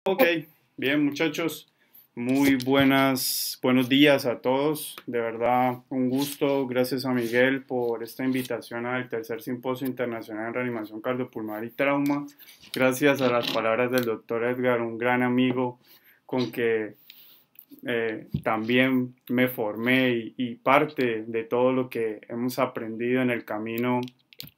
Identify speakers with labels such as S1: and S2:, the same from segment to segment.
S1: Ok, bien muchachos, buenos días a todos. De verdad, un gusto. Gracias a Miguel por esta invitación al tercer simposio internacional en reanimación cardiopulmonar y trauma. Gracias a las palabras del doctor Edgar, un gran amigo con que también me formé y parte de todo lo que hemos aprendido en el camino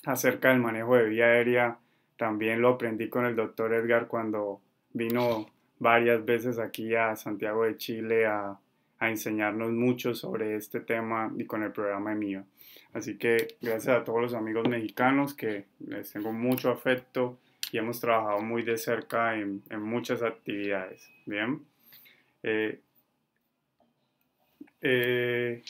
S1: acerca del manejo de vía aérea, también lo aprendí con el doctor Edgar cuando vino varias veces aquí a Santiago de Chile a enseñarnos mucho sobre este tema y con el programa mío. Así que gracias a todos los amigos mexicanos que les tengo mucho afecto y hemos trabajado muy de cerca en muchas actividades. Bien. Eh, eh,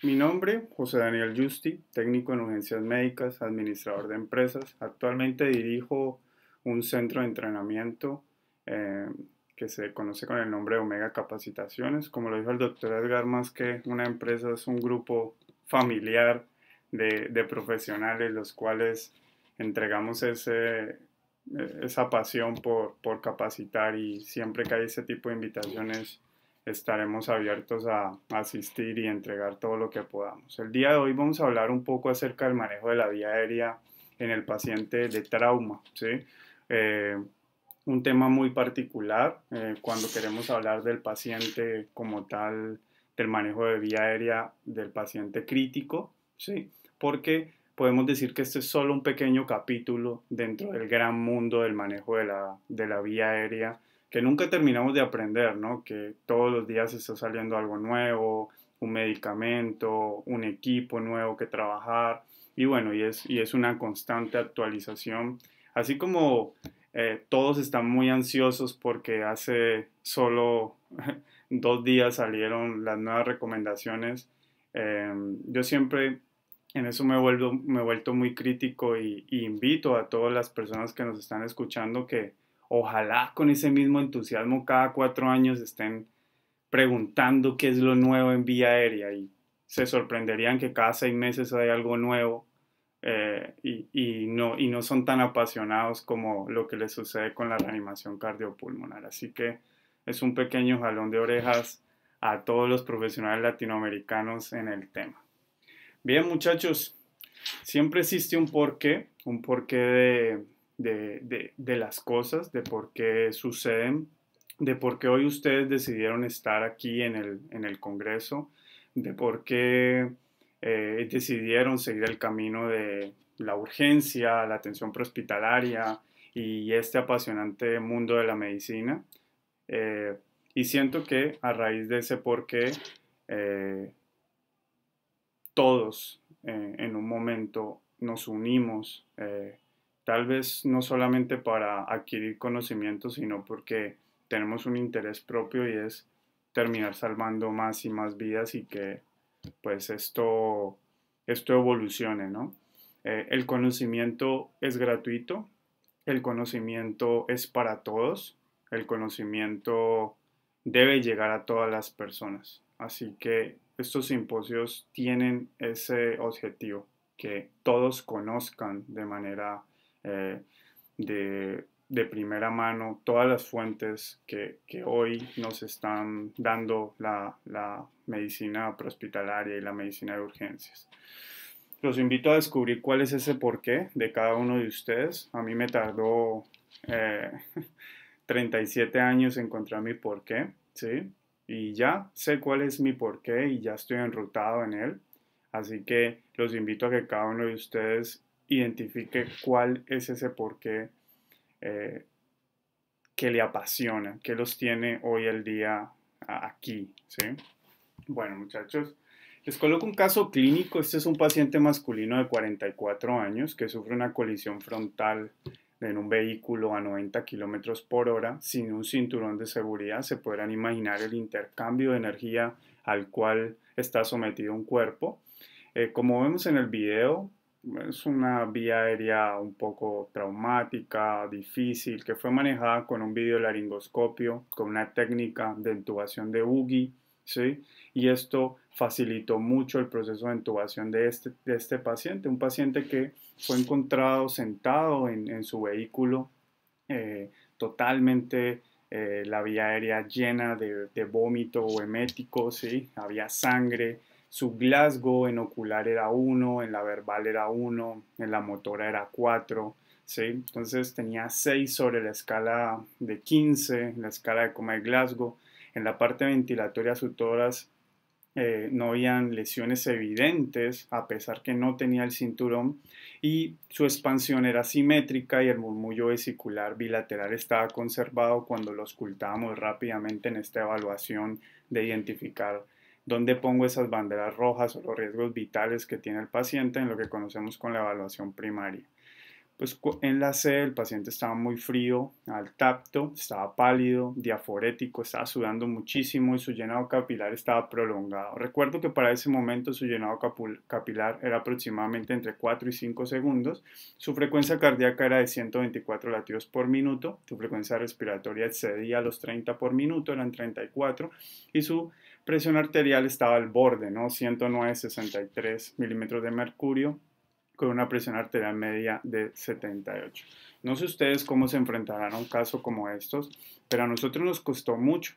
S1: Mi nombre, José Daniel Justi, técnico en urgencias médicas, administrador de empresas. Actualmente dirijo un centro de entrenamiento eh, que se conoce con el nombre de Omega Capacitaciones. Como lo dijo el doctor Edgar, más que una empresa es un grupo familiar de profesionales los cuales entregamos esa pasión por capacitar y siempre que hay ese tipo de invitaciones estaremos abiertos a asistir y entregar todo lo que podamos. El día de hoy vamos a hablar un poco acerca del manejo de la vía aérea en el paciente de trauma, ¿sí? Eh, un tema muy particular cuando queremos hablar del paciente como tal, del manejo de vía aérea del paciente crítico, ¿sí? Porque podemos decir que este es solo un pequeño capítulo dentro del gran mundo del manejo de la vía aérea que nunca terminamos de aprender, ¿no? Que todos los días está saliendo algo nuevo, un medicamento, un equipo nuevo que trabajar y bueno, y es una constante actualización, así como todos están muy ansiosos porque hace solo 2 días salieron las nuevas recomendaciones. Yo siempre en eso me he vuelto muy crítico y invito a todas las personas que nos están escuchando que ojalá con ese mismo entusiasmo cada 4 años estén preguntando qué es lo nuevo en vía aérea y se sorprenderían que cada 6 meses hay algo nuevo y no son tan apasionados como lo que les sucede con la reanimación cardiopulmonar. Así que es un pequeño jalón de orejas a todos los profesionales latinoamericanos en el tema. Bien, muchachos, siempre existe un porqué de las cosas, de por qué suceden, de por qué hoy ustedes decidieron estar aquí en el Congreso, de por qué decidieron seguir el camino de la urgencia, la atención prehospitalaria y este apasionante mundo de la medicina. Eh, y siento que a raíz de ese porqué, eh, todos en un momento nos unimos, tal vez no solamente para adquirir conocimiento, sino porque tenemos un interés propio y es terminar salvando más y más vidas y que pues esto evolucione, ¿no? El conocimiento es gratuito, el conocimiento es para todos, el conocimiento debe llegar a todas las personas. Así que estos simposios tienen ese objetivo, que todos conozcan de manera eh, de primera mano todas las fuentes que hoy nos están dando la medicina prehospitalaria y la medicina de urgencias. Los invito a descubrir cuál es ese porqué de cada uno de ustedes. A mí me tardó eh, 37 años encontrar mi porqué, ¿sí? Y ya sé cuál es mi porqué y ya estoy enrutado en él. Así que los invito a que cada uno de ustedes identifique cuál es ese porqué eh, que le apasiona, que los tiene hoy el día aquí, ¿sí? Bueno, muchachos, les coloco un caso clínico. Este es un paciente masculino de 44 años que sufre una colisión frontal en un vehículo a 90 kilómetros por hora sin un cinturón de seguridad. Se podrán imaginar el intercambio de energía al cual está sometido un cuerpo. Como vemos en el video, es una vía aérea un poco traumática, difícil, que fue manejada con un videolaringoscopio, con una técnica de intubación de UGI, ¿sí? Y esto facilitó mucho el proceso de intubación de este paciente, un paciente que fue encontrado sentado en su vehículo totalmente la vía aérea llena de vómito o emético, ¿sí? Había sangre. Su Glasgow en ocular era 1, en la verbal era 1, en la motora era 4, ¿sí? Entonces tenía 6 sobre la escala de 15, en la escala de coma de Glasgow. En la parte ventilatoria su tórax no habían lesiones evidentes, a pesar que no tenía el cinturón, y su expansión era simétrica y el murmullo vesicular bilateral estaba conservado cuando lo ocultábamos rápidamente en esta evaluación de identificar dónde pongo esas banderas rojas o los riesgos vitales que tiene el paciente en lo que conocemos con la evaluación primaria. Pues en la C el paciente estaba muy frío al tacto, estaba pálido, diaforético, estaba sudando muchísimo y su llenado capilar estaba prolongado. Recuerdo que para ese momento su llenado capilar era aproximadamente entre 4 y 5 segundos. Su frecuencia cardíaca era de 124 latidos por minuto, su frecuencia respiratoria excedía los 30 por minuto, eran 34, y su presión arterial estaba al borde, ¿no? 109,63 milímetros de mercurio, con una presión arterial media de 78. No sé ustedes cómo se enfrentarán a un caso como estos, pero a nosotros nos costó mucho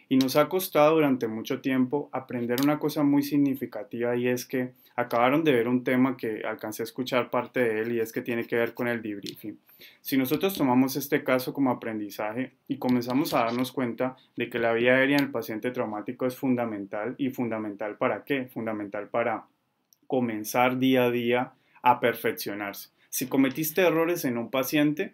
S1: y nos ha costado durante mucho tiempo aprender una cosa muy significativa, y es que acabaron de ver un tema que alcancé a escuchar parte de él, y es que tiene que ver con el debriefing. Si nosotros tomamos este caso como aprendizaje y comenzamos a darnos cuenta de que la vía aérea en el paciente traumático es fundamental, ¿y fundamental para qué? Fundamental para comenzar día a día a perfeccionarse. Si cometiste errores en un paciente,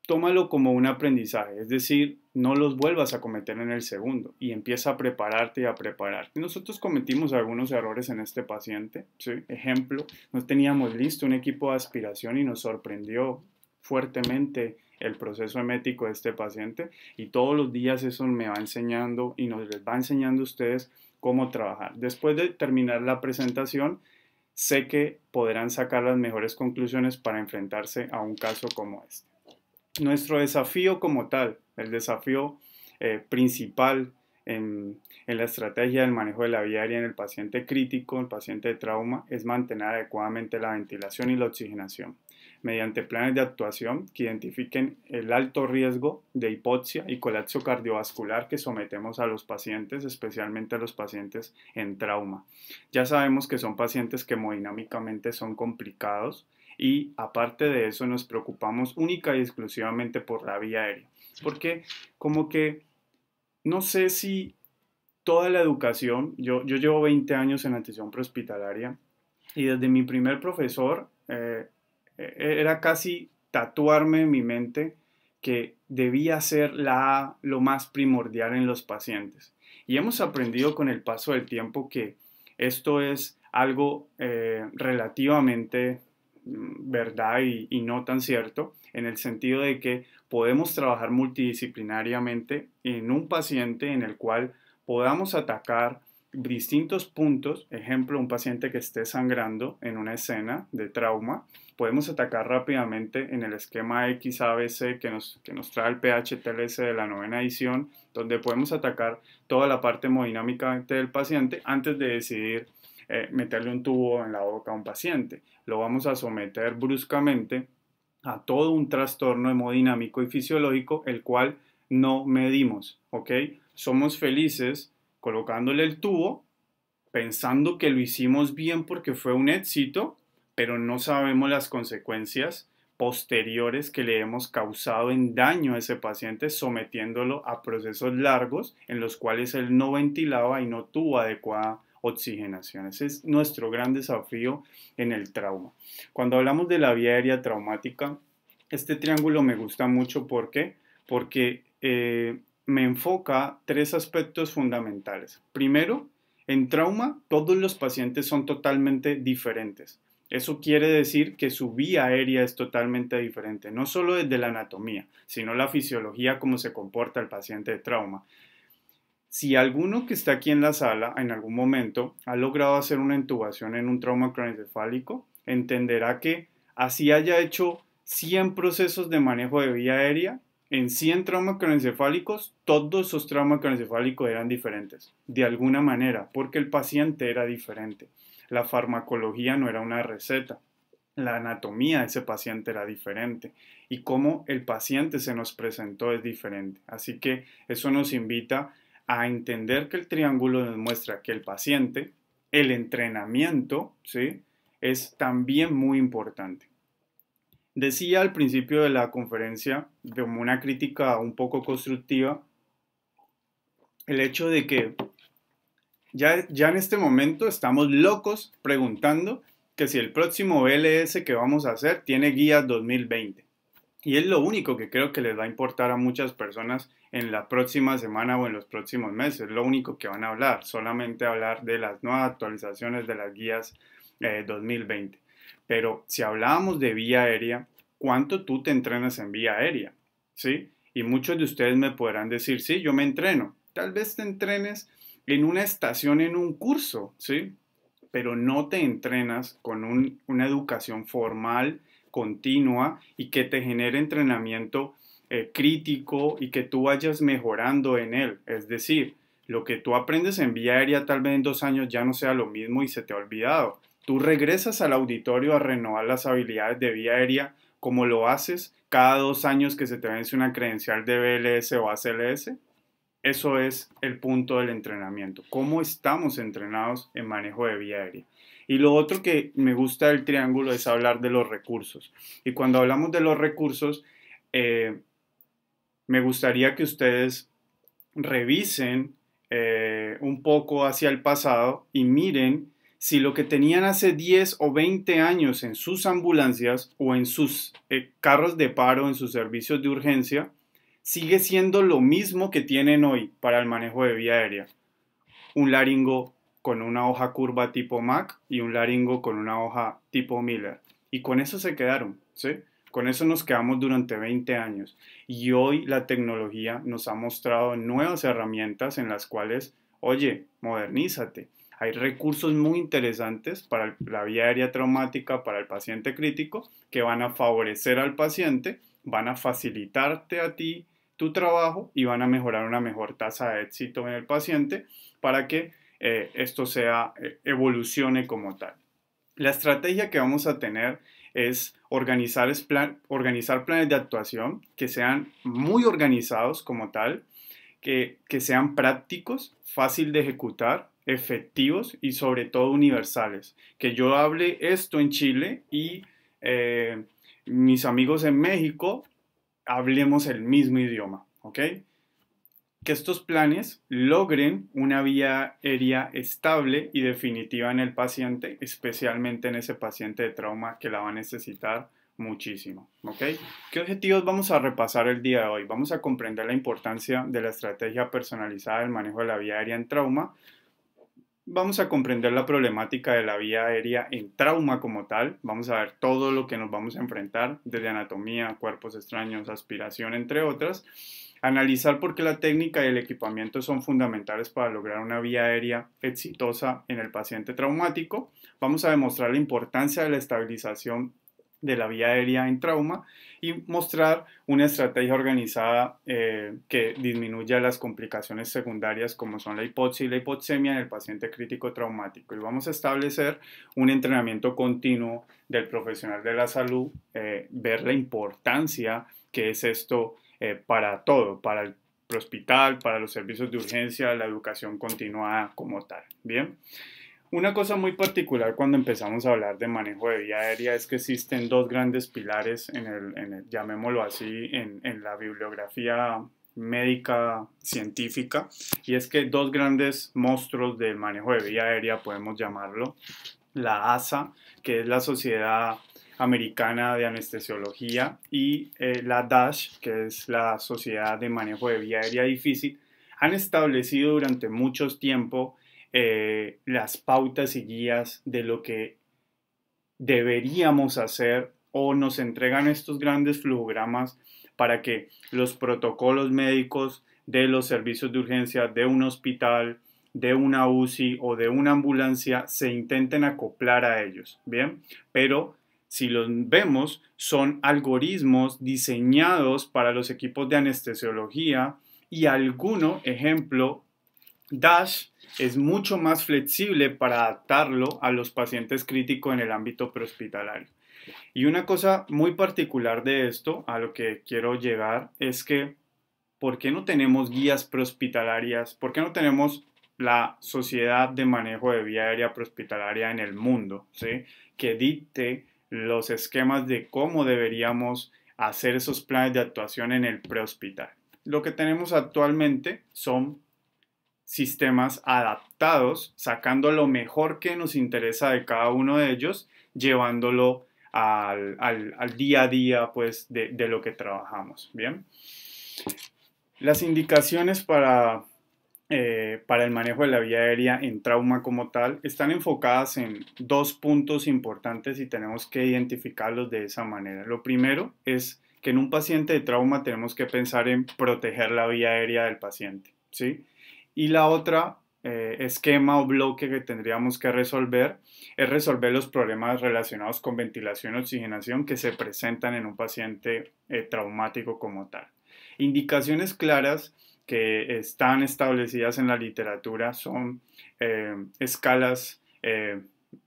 S1: tómalo como un aprendizaje, es decir, no los vuelvas a cometer en el segundo y empieza a prepararte y a prepararte. Nosotros cometimos algunos errores en este paciente, ¿sí? Ejemplo, no teníamos listo un equipo de aspiración y nos sorprendió fuertemente el proceso emético de este paciente, y todos los días eso me va enseñando y nos les va enseñando a ustedes cómo trabajar. Después de terminar la presentación, sé que podrán sacar las mejores conclusiones para enfrentarse a un caso como este. Nuestro desafío como tal, el desafío principal en la estrategia del manejo de la vía aérea en el paciente crítico, el paciente de trauma, es mantener adecuadamente la ventilación y la oxigenación mediante planes de actuación que identifiquen el alto riesgo de hipoxia y colapso cardiovascular que sometemos a los pacientes, especialmente a los pacientes en trauma. Ya sabemos que son pacientes que hemodinámicamente son complicados, y aparte de eso nos preocupamos única y exclusivamente por la vía aérea, porque como que no sé si toda la educación, yo llevo 20 años en atención prehospitalaria, y desde mi primer profesor era casi tatuarme en mi mente que debía ser lo más primordial en los pacientes. Y hemos aprendido con el paso del tiempo que esto es algo relativamente verdad y no tan cierto, en el sentido de que podemos trabajar multidisciplinariamente en un paciente en el cual podamos atacar distintos puntos. Ejemplo, un paciente que esté sangrando en una escena de trauma, podemos atacar rápidamente en el esquema XABC que nos trae el PHTLS de la 9ª edición, donde podemos atacar toda la parte hemodinámica del paciente antes de decidir meterle un tubo en la boca a un paciente. Lo vamos a someter bruscamente a todo un trastorno hemodinámico y fisiológico, el cual no medimos, ¿ok? Somos felices colocándole el tubo, pensando que lo hicimos bien porque fue un éxito, pero no sabemos las consecuencias posteriores que le hemos causado en daño a ese paciente, sometiéndolo a procesos largos en los cuales él no ventilaba y no tuvo adecuada oxigenación. Ese es nuestro gran desafío en el trauma. Cuando hablamos de la vía aérea traumática, este triángulo me gusta mucho. ¿Por qué? Porque me enfoca tres aspectos fundamentales. Primero, en trauma, todos los pacientes son totalmente diferentes. Eso quiere decir que su vía aérea es totalmente diferente, no solo desde la anatomía, sino la fisiología, cómo se comporta el paciente de trauma. Si alguno que está aquí en la sala en algún momento ha logrado hacer una intubación en un trauma craneoencefálico, entenderá que así haya hecho 100 procesos de manejo de vía aérea, en 100 traumas craneoencefálicos, todos esos traumas craneoencefálicos eran diferentes, de alguna manera, porque el paciente era diferente. La farmacología no era una receta. la anatomía de ese paciente era diferente y cómo el paciente se nos presentó es diferente. Así que eso nos invita a entender que el triángulo nos muestra que el paciente, el entrenamiento, ¿sí?, es también muy importante. Decía al principio de la conferencia, como una crítica un poco constructiva, el hecho de que ya en este momento estamos locos preguntando que si el próximo BLS que vamos a hacer tiene guías 2020. Y es lo único que creo que les va a importar a muchas personas en la próxima semana o en los próximos meses. Lo único que van a hablar, solamente hablar de las nuevas actualizaciones de las guías 2020. Pero si hablábamos de vía aérea, ¿cuánto tú te entrenas en vía aérea? ¿Sí? Y muchos de ustedes me podrán decir, sí, yo me entreno. Tal vez te entrenes en una estación, en un curso, ¿sí? Pero no te entrenas con una educación formal, continua y que te genere entrenamiento crítico y que tú vayas mejorando en él. Es decir, lo que tú aprendes en vía aérea tal vez en 2 años ya no sea lo mismo y se te ha olvidado. Tú regresas al auditorio a renovar las habilidades de vía aérea como lo haces cada 2 años que se te vence una credencial de BLS o ACLS. Eso es el punto del entrenamiento. ¿Cómo estamos entrenados en manejo de vía aérea? Y lo otro que me gusta del triángulo es hablar de los recursos. Y cuando hablamos de los recursos, me gustaría que ustedes revisen un poco hacia el pasado y miren si lo que tenían hace 10 o 20 años en sus ambulancias o en sus carros de paro, en sus servicios de urgencia, sigue siendo lo mismo que tienen hoy para el manejo de vía aérea. Un laringo con una hoja curva tipo Mac y un laringo con una hoja tipo Miller. Y con eso se quedaron, ¿sí? Con eso nos quedamos durante 20 años. Y hoy la tecnología nos ha mostrado nuevas herramientas en las cuales, oye, modernízate. Hay recursos muy interesantes para la vía aérea traumática, para el paciente crítico, que van a favorecer al paciente, van a facilitarte a ti tu trabajo y van a mejorar una mejor tasa de éxito en el paciente para que esto evolucione como tal. La estrategia que vamos a tener es organizar planes de actuación que sean muy organizados como tal, que sean prácticos, fácil de ejecutar, efectivos y sobre todo universales. Que yo hable esto en Chile y mis amigos en México hablemos el mismo idioma, ¿ok? Que estos planes logren una vía aérea estable y definitiva en el paciente, especialmente en ese paciente de trauma que la va a necesitar muchísimo, ¿ok? ¿Qué objetivos vamos a repasar el día de hoy? Vamos a comprender la importancia de la estrategia personalizada del manejo de la vía aérea en trauma. Vamos a comprender la problemática de la vía aérea en trauma como tal. Vamos a ver todo lo que nos vamos a enfrentar, desde anatomía, cuerpos extraños, aspiración, entre otras. Analizar por qué la técnica y el equipamiento son fundamentales para lograr una vía aérea exitosa en el paciente traumático. Vamos a demostrar la importancia de la estabilización de la vía aérea en trauma y mostrar una estrategia organizada que disminuya las complicaciones secundarias como son la hipoxia y la hipoxemia en el paciente crítico traumático. Y vamos a establecer un entrenamiento continuo del profesional de la salud, ver la importancia que es esto para todo, para el hospital, para los servicios de urgencia, la educación continuada como tal. Bien. Una cosa muy particular cuando empezamos a hablar de manejo de vía aérea es que existen dos grandes pilares llamémoslo así, en la bibliografía médica científica, y es que dos grandes monstruos del manejo de vía aérea podemos llamarlo, la ASA, que es la Sociedad Americana de Anestesiología, y la DASH, que es la Sociedad de Manejo de Vía Aérea Difícil, han establecido durante mucho tiempo las pautas y guías de lo que deberíamos hacer o nos entregan estos grandes flujogramas para que los protocolos médicos de los servicios de urgencia de un hospital, de una UCI o de una ambulancia se intenten acoplar a ellos, ¿bien? Pero si los vemos, son algoritmos diseñados para los equipos de anestesiología y ejemplo, DASH es mucho más flexible para adaptarlo a los pacientes críticos en el ámbito prehospitalario. Y una cosa muy particular de esto, a lo que quiero llegar, es que ¿por qué no tenemos guías prehospitalarias? ¿Por qué no tenemos la Sociedad de Manejo de Vía Aérea Prehospitalaria en el mundo, ¿sí? Que dicte los esquemas de cómo deberíamos hacer esos planes de actuación en el prehospital? Lo que tenemos actualmente son sistemas adaptados, sacando lo mejor que nos interesa de cada uno de ellos, llevándolo al día a día pues, de lo que trabajamos. Bien. Las indicaciones para el manejo de la vía aérea en trauma como tal están enfocadas en dos puntos importantes y tenemos que identificarlos de esa manera. Lo primero es que en un paciente de trauma tenemos que pensar en proteger la vía aérea del paciente, ¿sí? Y la otra esquema o bloque que tendríamos que resolver es resolver los problemas relacionados con ventilación y oxigenación que se presentan en un paciente traumático como tal. Indicaciones claras que están establecidas en la literatura son escalas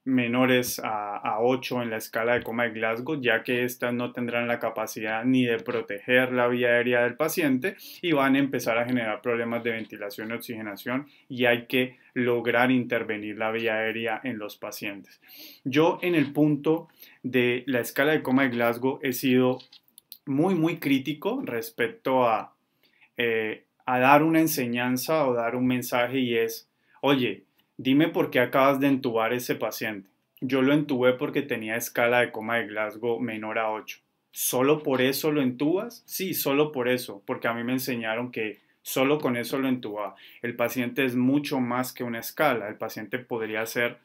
S1: menores a 8 en la escala de coma de Glasgow, ya que estas no tendrán la capacidad ni de proteger la vía aérea del paciente y van a empezar a generar problemas de ventilación y oxigenación y hay que lograr intervenir la vía aérea en los pacientes. Yo en el punto de la escala de coma de Glasgow he sido muy crítico respecto a dar una enseñanza o dar un mensaje y es, oye, dime por qué acabas de entubar ese paciente. Yo lo entubé porque tenía escala de coma de Glasgow menor a 8. ¿Solo por eso lo entubas? Sí, solo por eso, porque a mí me enseñaron que solo con eso lo entubaba. El paciente es mucho más que una escala. El paciente podría ser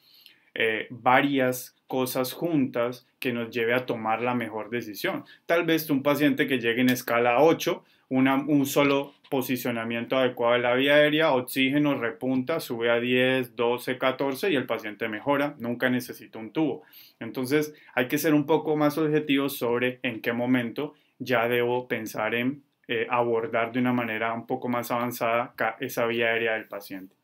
S1: varias cosas juntas que nos lleve a tomar la mejor decisión. Tal vez un paciente que llegue en escala 8, un solo posicionamiento adecuado de la vía aérea, oxígeno, repunta, sube a 10, 12, 14 y el paciente mejora, nunca necesita un tubo. Entonces hay que ser un poco más objetivos sobre en qué momento ya debo pensar en abordar de una manera un poco más avanzada esa vía aérea del paciente.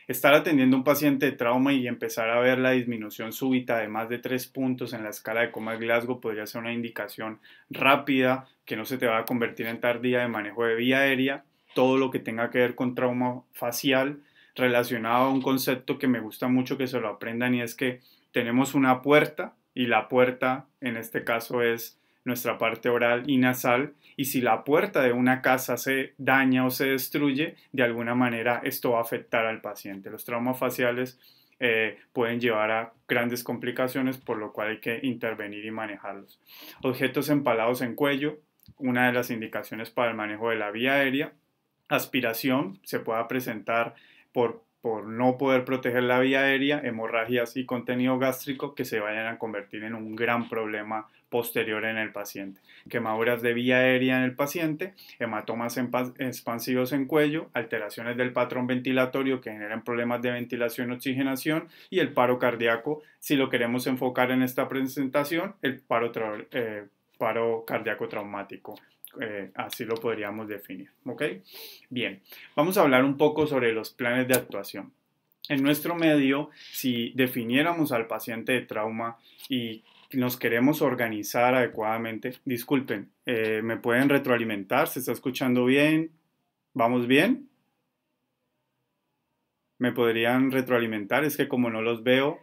S1: Estar atendiendo a un paciente de trauma y empezar a ver la disminución súbita de más de 3 puntos en la escala de coma de Glasgow podría ser una indicación rápida que no se te va a convertir en tardía de manejo de vía aérea. Todo lo que tenga que ver con trauma facial relacionado a un concepto que me gusta mucho que se lo aprendan y es que tenemos una puerta y la puerta en este caso es nuestra parte oral y nasal, y si la puerta de una casa se daña o se destruye, de alguna manera esto va a afectar al paciente. Los traumas faciales pueden llevar a grandes complicaciones, por lo cual hay que intervenir y manejarlos. Objetos empalados en cuello, una de las indicaciones para el manejo de la vía aérea. Aspiración se pueda presentar por no poder proteger la vía aérea, hemorragias y contenido gástrico que se vayan a convertir en un gran problema posterior en el paciente. Quemaduras de vía aérea en el paciente, hematomas expansivos en cuello, alteraciones del patrón ventilatorio que generan problemas de ventilación y oxigenación y el paro cardíaco, si lo queremos enfocar en esta presentación, el paro cardíaco traumático. Así lo podríamos definir, ¿ok? Bien, vamos a hablar un poco sobre los planes de actuación. En nuestro medio, si definiéramos al paciente de trauma y nos queremos organizar adecuadamente, disculpen, ¿me pueden retroalimentar? ¿Se está escuchando bien? ¿Vamos bien? ¿Me podrían retroalimentar? Es que como no los veo,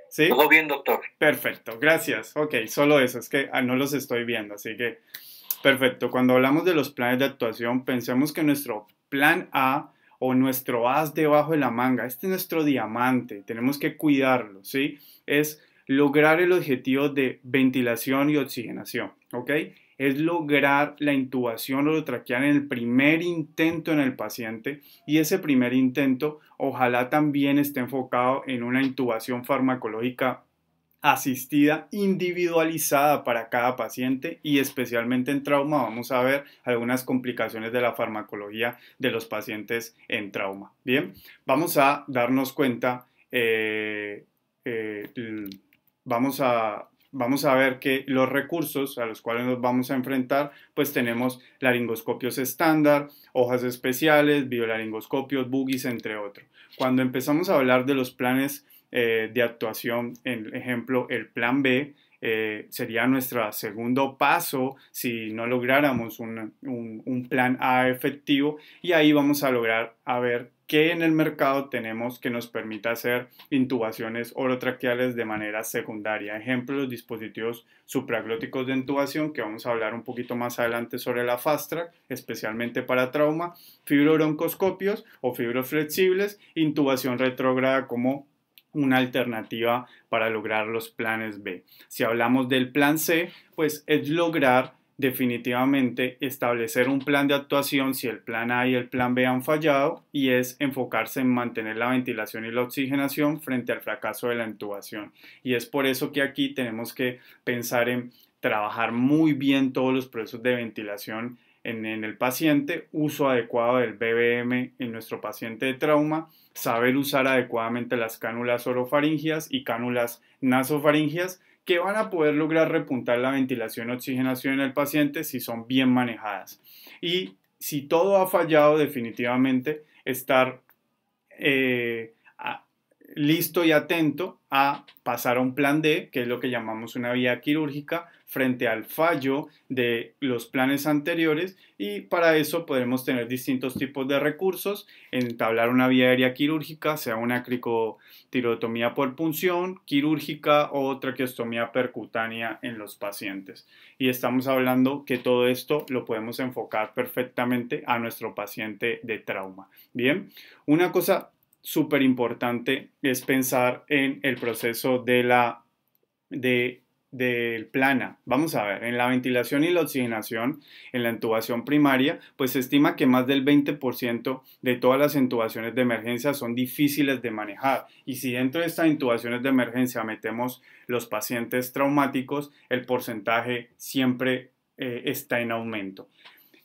S1: ¿sí?
S2: Todo bien, doctor.
S1: Perfecto, gracias. Ok, solo eso, es que no los estoy viendo, así que perfecto. Cuando hablamos de los planes de actuación, pensemos que nuestro plan A o nuestro as debajo de la manga, este es nuestro diamante, tenemos que cuidarlo, ¿sí? Es lograr el objetivo de ventilación y oxigenación, ¿ok? Es lograr la intubación orotraqueal en el primer intento en el paciente y ese primer intento ojalá también esté enfocado en una intubación farmacológica asistida individualizada para cada paciente y especialmente en trauma vamos a ver algunas complicaciones de la farmacología de los pacientes en trauma. Bien, vamos a darnos cuenta, eh, vamos a ver que los recursos a los cuales nos vamos a enfrentar, pues tenemos laringoscopios estándar, hojas especiales, biolaringoscopios, boogies, entre otros. Cuando empezamos a hablar de los planes de actuación, en ejemplo, el plan B, sería nuestro segundo paso si no lográramos un plan A efectivo, y ahí vamos a lograr a ver qué en el mercado tenemos que nos permita hacer intubaciones orotraqueales de manera secundaria. Ejemplo, los dispositivos supraglóticos de intubación, que vamos a hablar un poquito más adelante sobre la Fast Track, especialmente para trauma, fibrobroncoscopios o fibros flexibles, intubación retrógrada como una alternativa para lograr los planes B. Si hablamos del plan C, pues es lograr definitivamente establecer un plan de actuación si el plan A y el plan B han fallado, y es enfocarse en mantener la ventilación y la oxigenación frente al fracaso de la intubación. Y es por eso que aquí tenemos que pensar en trabajar muy bien todos los procesos de ventilación en el paciente, uso adecuado del BBM en nuestro paciente de trauma, saber usar adecuadamente las cánulas orofaringias y cánulas nasofaringias, que van a poder lograr repuntar la ventilación y oxigenación en el paciente si son bien manejadas. Y si todo ha fallado, definitivamente estar listo y atento a pasar a un plan D, que es lo que llamamos una vía quirúrgica, frente al fallo de los planes anteriores, y para eso podremos tener distintos tipos de recursos: entablar una vía aérea quirúrgica, sea una cricotirotomía por punción quirúrgica o traqueostomía percutánea en los pacientes. Y estamos hablando que todo esto lo podemos enfocar perfectamente a nuestro paciente de trauma. Bien, una cosa súper importante es pensar en el proceso del plana. Vamos a ver, en la ventilación y la oxigenación, en la intubación primaria, pues se estima que más del 20% de todas las intubaciones de emergencia son difíciles de manejar. Y si dentro de estas intubaciones de emergencia metemos los pacientes traumáticos, el porcentaje siempre está en aumento.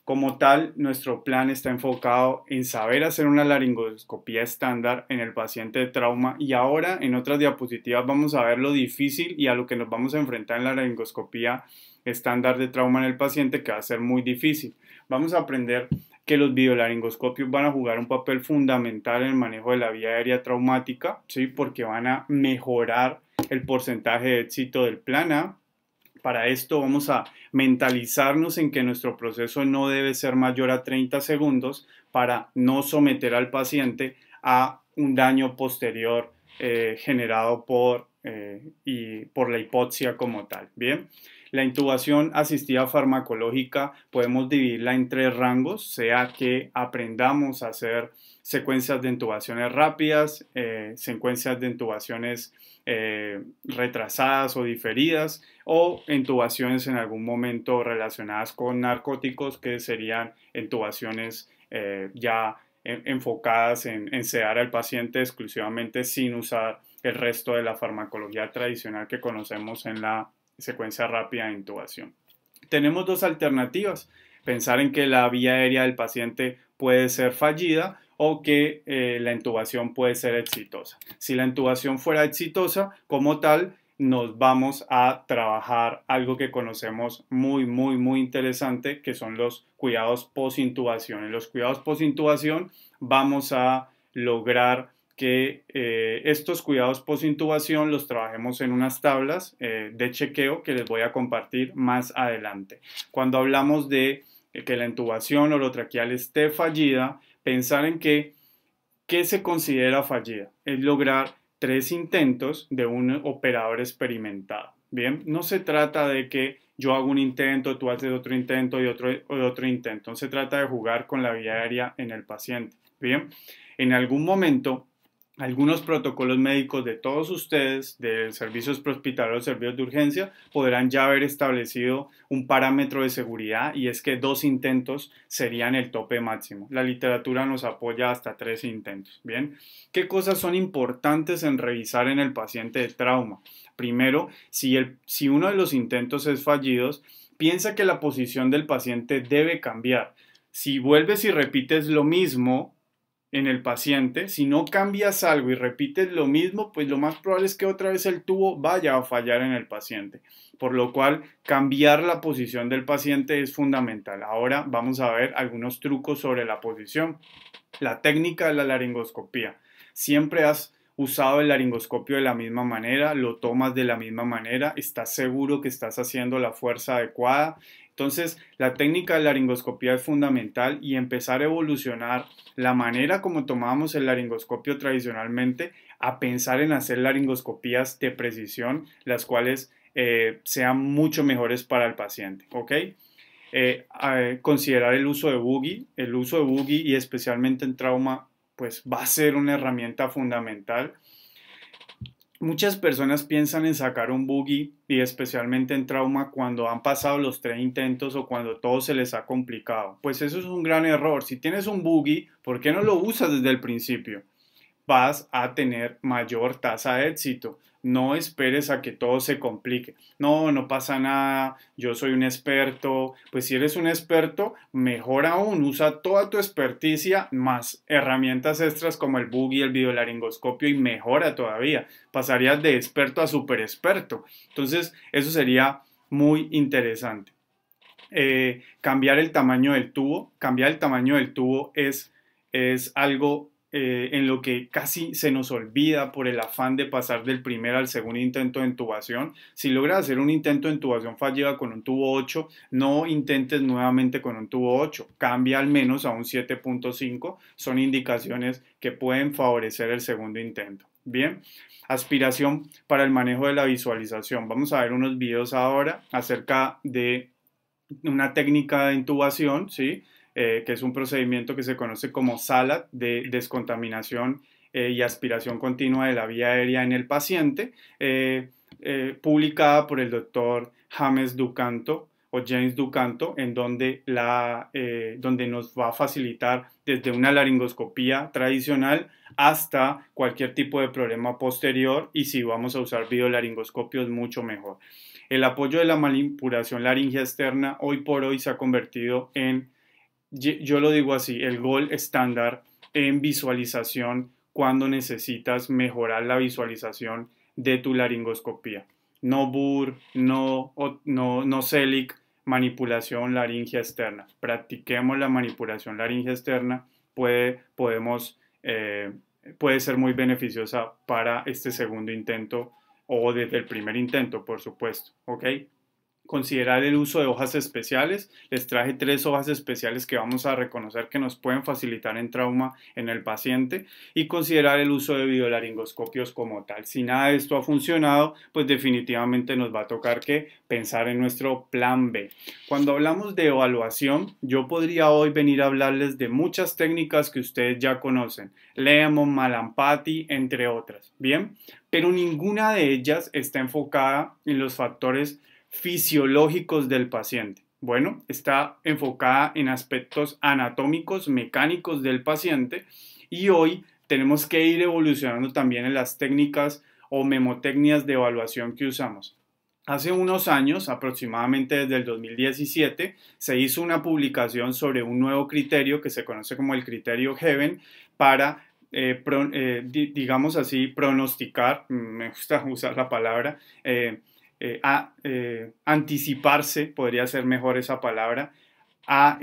S1: Como tal, nuestro plan está enfocado en saber hacer una laringoscopía estándar en el paciente de trauma, y ahora en otras diapositivas vamos a ver lo difícil y a lo que nos vamos a enfrentar en la laringoscopía estándar de trauma en el paciente, que va a ser muy difícil. Vamos a aprender que los videolaringoscopios van a jugar un papel fundamental en el manejo de la vía aérea traumática, ¿sí? Porque van a mejorar el porcentaje de éxito del plan A. Para esto vamos a mentalizarnos en que nuestro proceso no debe ser mayor a 30 segundos para no someter al paciente a un daño posterior generado por la hipoxia como tal. Bien, la intubación asistida farmacológica podemos dividirla en 3 rangos, sea que aprendamos a hacer secuencias de intubaciones rápidas, secuencias de intubaciones retrasadas o diferidas, o intubaciones en algún momento relacionadas con narcóticos, que serían intubaciones ya enfocadas en sedar al paciente exclusivamente sin usar el resto de la farmacología tradicional que conocemos en la secuencia rápida de intubación. Tenemos 2 alternativas: pensar en que la vía aérea del paciente puede ser fallida o que la intubación puede ser exitosa. Si la intubación fuera exitosa, como tal, nos vamos a trabajar algo que conocemos muy interesante, que son los cuidados post-intubación. En los cuidados post-intubación vamos a lograr que estos cuidados post-intubación los trabajemos en unas tablas de chequeo que les voy a compartir más adelante. Cuando hablamos de que la intubación orotraqueal esté fallida, pensar en que ¿qué se considera fallida? Es lograr 3 intentos de un operador experimentado. Bien, no se trata de que yo hago un intento, tú haces otro intento y otro intento. No se trata de jugar con la vía aérea en el paciente. Bien, en algún momento, algunos protocolos médicos de todos ustedes, de servicios prehospitalarios, servicios de urgencia, podrán ya haber establecido un parámetro de seguridad, y es que 2 intentos serían el tope máximo. La literatura nos apoya hasta 3 intentos. Bien, ¿qué cosas son importantes en revisar en el paciente de trauma? Primero, si uno de los intentos es fallido, piensa que la posición del paciente debe cambiar. Si vuelves y repites lo mismo en el paciente, si no cambias algo y repites lo mismo, pues lo más probable es que otra vez el tubo vaya a fallar en el paciente, por lo cual cambiar la posición del paciente es fundamental. Ahora vamos a ver algunos trucos sobre la posición. La técnica de la laringoscopía: siempre haz usado el laringoscopio de la misma manera, lo tomas de la misma manera, estás seguro que estás haciendo la fuerza adecuada. Entonces, la técnica de laringoscopía es fundamental y empezar a evolucionar la manera como tomábamos el laringoscopio tradicionalmente a pensar en hacer laringoscopías de precisión, las cuales sean mucho mejores para el paciente, ¿ok? Considerar el uso de boogie. El uso de boogie y especialmente en trauma, pues va a ser una herramienta fundamental. Muchas personas piensan en sacar un boogie y especialmente en trauma cuando han pasado los 3 intentos o cuando todo se les ha complicado. Pues eso es un gran error. Si tienes un boogie, ¿por qué no lo usas desde el principio? Vas a tener mayor tasa de éxito. No esperes a que todo se complique. No, no pasa nada, yo soy un experto. Pues si eres un experto, mejor aún, usa toda tu experticia más herramientas extras como el boogie, el videolaringoscopio y mejora todavía. Pasarías de experto a super experto. Entonces, eso sería muy interesante. Cambiar el tamaño del tubo. Cambiar el tamaño del tubo es algo en lo que casi se nos olvida por el afán de pasar del primer al segundo intento de intubación. Si logras hacer un intento de intubación fallida con un tubo 8, no intentes nuevamente con un tubo 8. Cambia al menos a un 7.5. Son indicaciones que pueden favorecer el segundo intento. Bien, aspiración para el manejo de la visualización. Vamos a ver unos videos ahora acerca de una técnica de intubación, ¿sí? Que es un procedimiento que se conoce como SALAD, de descontaminación y aspiración continua de la vía aérea en el paciente, publicada por el doctor James Ducanto o James Ducanto, en donde, donde nos va a facilitar desde una laringoscopía tradicional hasta cualquier tipo de problema posterior, y si vamos a usar videolaringoscopios mucho mejor. El apoyo de la manipulación laringea externa hoy por hoy se ha convertido en, yo lo digo así, el gold estándar en visualización cuando necesitas mejorar la visualización de tu laringoscopía. No BUR, no CELIC, manipulación laringea externa. Practiquemos la manipulación laringea externa, puede ser muy beneficiosa para este segundo intento o desde el primer intento, por supuesto, ¿ok? Considerar el uso de hojas especiales. Les traje 3 hojas especiales que vamos a reconocer que nos pueden facilitar en trauma en el paciente, y considerar el uso de videolaringoscopios como tal. Si nada de esto ha funcionado, pues definitivamente nos va a tocar que pensar en nuestro plan B. Cuando hablamos de evaluación, yo podría hoy venir a hablarles de muchas técnicas que ustedes ya conocen, Lehmann, Malampati, entre otras, ¿bien? Pero ninguna de ellas está enfocada en los factores fisiológicos del paciente. Bueno, está enfocada en aspectos anatómicos, mecánicos del paciente, y hoy tenemos que ir evolucionando también en las técnicas o memotecnias de evaluación que usamos. Hace unos años, aproximadamente desde el 2017, se hizo una publicación sobre un nuevo criterio que se conoce como el criterio Heaven para digamos así, pronosticar, me gusta usar la palabra, anticiparse, podría ser mejor esa palabra, a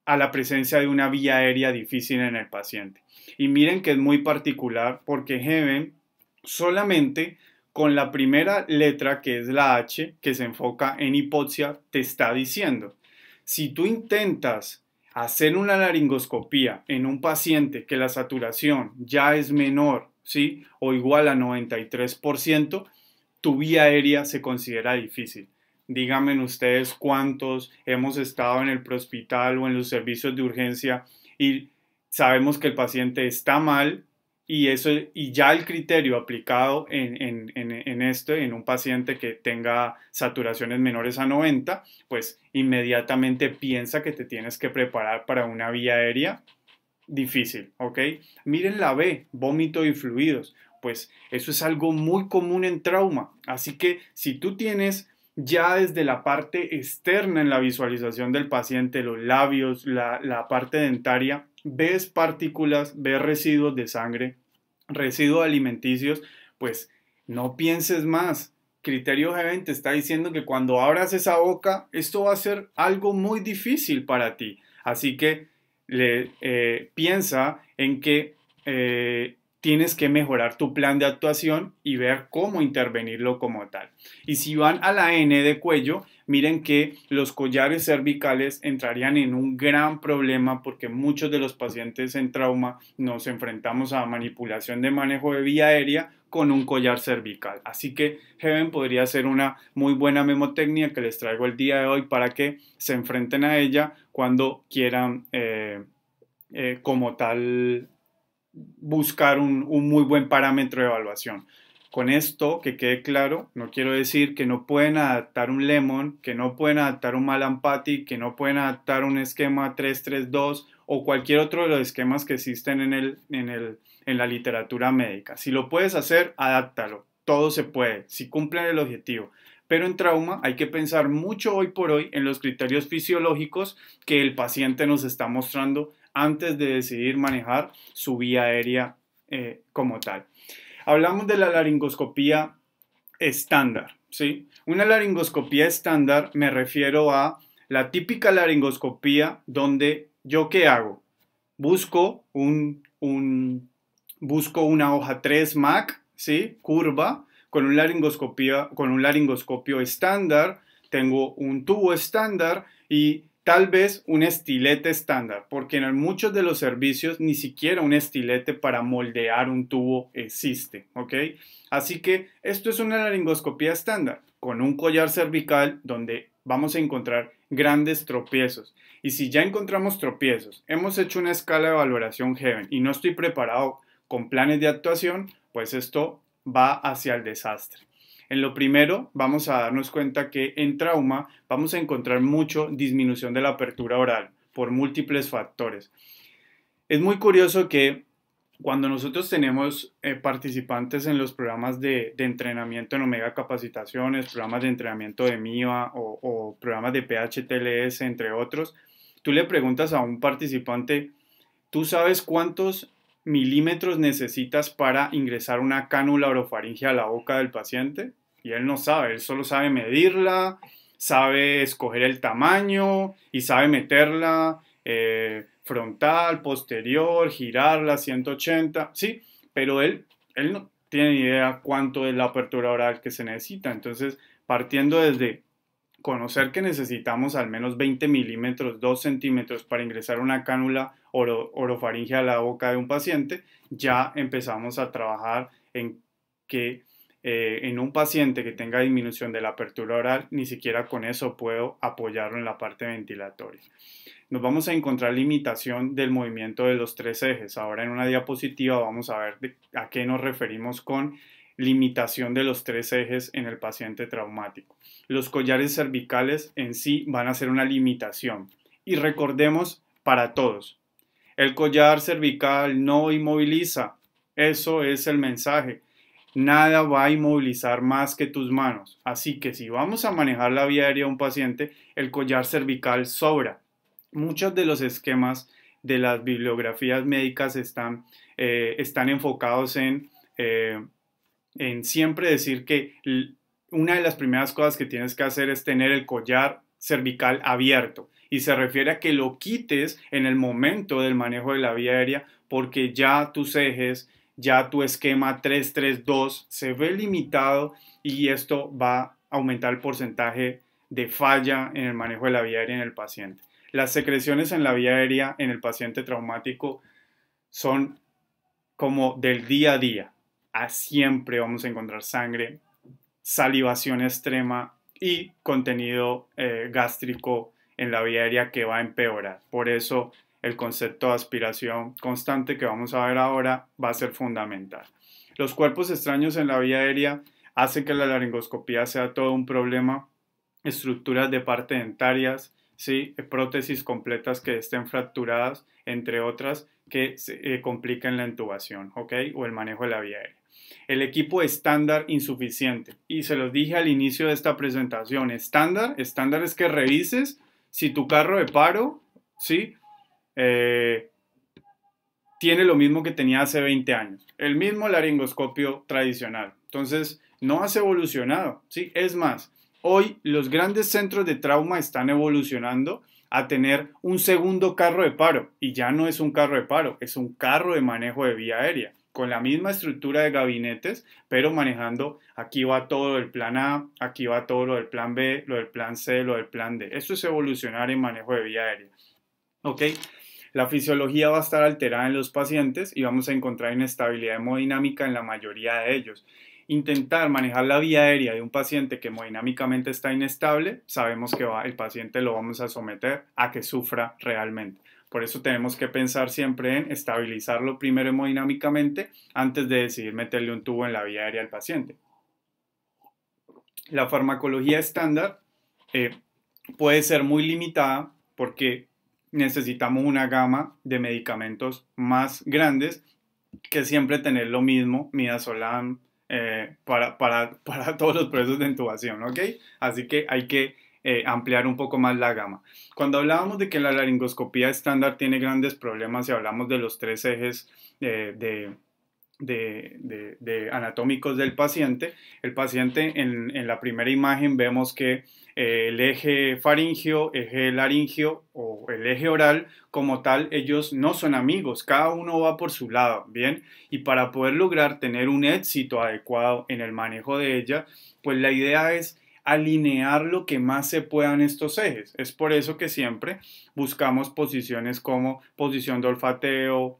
S1: la presencia de una vía aérea difícil en el paciente. Y miren que es muy particular porque Heaven solamente con la primera letra, que es la H, que se enfoca en hipoxia, te está diciendo, si tú intentas hacer una laringoscopía en un paciente que la saturación ya es menor, ¿sí? O igual a 93%, tu vía aérea se considera difícil. Díganme ustedes cuántos hemos estado en el prehospital o en los servicios de urgencia y sabemos que el paciente está mal, y ya el criterio aplicado en un paciente que tenga saturaciones menores a 90, pues inmediatamente piensa que te tienes que preparar para una vía aérea difícil, ¿ok? Miren la B, vómito y fluidos. Pues eso es algo muy común en trauma. Así que si tú tienes ya desde la parte externa en la visualización del paciente, los labios, la parte dentaria, ves partículas, ves residuos de sangre, residuos alimenticios, pues no pienses más. Criterio Heaven te está diciendo que cuando abras esa boca, esto va a ser algo muy difícil para ti. Así que piensa en que tienes que mejorar tu plan de actuación y ver cómo intervenirlo como tal. Y si van a la N de cuello, miren que los collares cervicales entrarían en un gran problema porque muchos de los pacientes en trauma nos enfrentamos a manipulación de manejo de vía aérea con un collar cervical. Así que Heaven podría ser una muy buena memotecnia que les traigo el día de hoy para que se enfrenten a ella cuando quieran como tal buscar un muy buen parámetro de evaluación. Con esto, que quede claro, no quiero decir que no pueden adaptar un Lemon, que no pueden adaptar un Mallampati, que no pueden adaptar un esquema 332 o cualquier otro de los esquemas que existen en la literatura médica. Si lo puedes hacer, adáptalo. Todo se puede, si cumplen el objetivo. Pero en trauma hay que pensar mucho hoy por hoy en los criterios fisiológicos que el paciente nos está mostrando antes de decidir manejar su vía aérea como tal. Hablamos de la laringoscopía estándar, ¿sí? Una laringoscopía estándar me refiero a la típica laringoscopía donde yo ¿qué hago? Busco busco una hoja 3 MAC, ¿sí? Curva, con un laringoscopio estándar, tengo un tubo estándar y tal vez un estilete estándar, porque en muchos de los servicios ni siquiera un estilete para moldear un tubo existe, ¿ok? Así que esto es una laringoscopía estándar, con un collar cervical donde vamos a encontrar grandes tropiezos. Y si ya encontramos tropiezos, hemos hecho una escala de valoración Heaven y no estoy preparado con planes de actuación, pues esto va hacia el desastre. En lo primero, vamos a darnos cuenta que en trauma vamos a encontrar mucho disminución de la apertura oral por múltiples factores. Es muy curioso que cuando nosotros tenemos participantes en los programas de entrenamiento en Omega Capacitaciones, programas de entrenamiento de MIVA o programas de PHTLS, entre otros, tú le preguntas a un participante, ¿tú sabes cuántos milímetros necesitas para ingresar una cánula orofaringea a la boca del paciente? Y él no sabe, él solo sabe medirla, sabe escoger el tamaño y sabe meterla frontal, posterior, girarla 180, sí, pero él no tiene ni idea cuánto es la apertura oral que se necesita. Entonces, partiendo desde conocer que necesitamos al menos 20 milímetros, 2 centímetros para ingresar una cánula orofaringea a la boca de un paciente, ya empezamos a trabajar en que en un paciente que tenga disminución de la apertura oral, ni siquiera con eso puedo apoyarlo en la parte ventilatoria. Nos vamos a encontrar limitación del movimiento de los tres ejes. Ahora en una diapositiva vamos a ver a qué nos referimos con limitación de los tres ejes en el paciente traumático. Los collares cervicales en sí van a ser una limitación. Y recordemos para todos, el collar cervical no inmoviliza. Eso es el mensaje. Nada va a inmovilizar más que tus manos. Así que si vamos a manejar la vía aérea de un paciente, el collar cervical sobra. Muchos de los esquemas de las bibliografías médicas están enfocados en siempre decir que una de las primeras cosas que tienes que hacer es tener el collar cervical abierto. Y se refiere a que lo quites en el momento del manejo de la vía aérea porque ya tus ejes, ya tu esquema 332 se ve limitado y esto va a aumentar el porcentaje de falla en el manejo de la vía aérea en el paciente. Las secreciones en la vía aérea en el paciente traumático son como del día a día. Siempre vamos a encontrar sangre, salivación extrema y contenido gástrico en la vía aérea que va a empeorar. Por eso el concepto de aspiración constante que vamos a ver ahora va a ser fundamental. Los cuerpos extraños en la vía aérea hacen que la laringoscopía sea todo un problema. Estructuras de parte dentarias, ¿sí? Prótesis completas que estén fracturadas, entre otras que complican la intubación, ¿ok? O el manejo de la vía aérea. El equipo estándar insuficiente. Y se los dije al inicio de esta presentación. Estándar es que revises si tu carro de paro, ¿sí? Tiene lo mismo que tenía hace 20 años. El mismo laringoscopio tradicional. Entonces, no has evolucionado, ¿sí? Es más, hoy los grandes centros de trauma están evolucionando a tener un segundo carro de paro. Y ya no es un carro de paro, es un carro de manejo de vía aérea. con la misma estructura de gabinetes, pero manejando, aquí va todo el plan A, aquí va todo lo del plan B, lo del plan C, lo del plan D. Esto es evolucionar en manejo de vía aérea. ¿Ok? La fisiología va a estar alterada en los pacientes y vamos a encontrar inestabilidad hemodinámica en la mayoría de ellos. Intentar manejar la vía aérea de un paciente que hemodinámicamente está inestable, sabemos que el paciente lo vamos a someter a que sufra realmente. Por eso tenemos que pensar siempre en estabilizarlo primero hemodinámicamente antes de decidir meterle un tubo en la vía aérea al paciente. La farmacología estándar puede ser muy limitada porque necesitamos una gama de medicamentos más grandes que siempre tener lo mismo, midazolam, para todos los procesos de intubación, ¿ok? Así que hay que ampliar un poco más la gama. Cuando hablábamos de que la laringoscopía estándar tiene grandes problemas y hablamos de los tres ejes anatómicos del paciente, el paciente en la primera imagen vemos que el eje faringio, eje laringio o el eje oral como tal, ellos no son amigos, cada uno va por su lado, ¿bien? Y para poder lograr tener un éxito adecuado en el manejo de ella, pues la idea es alinear lo que más se pueda en estos ejes. Es por eso que siempre buscamos posiciones como posición de olfateo,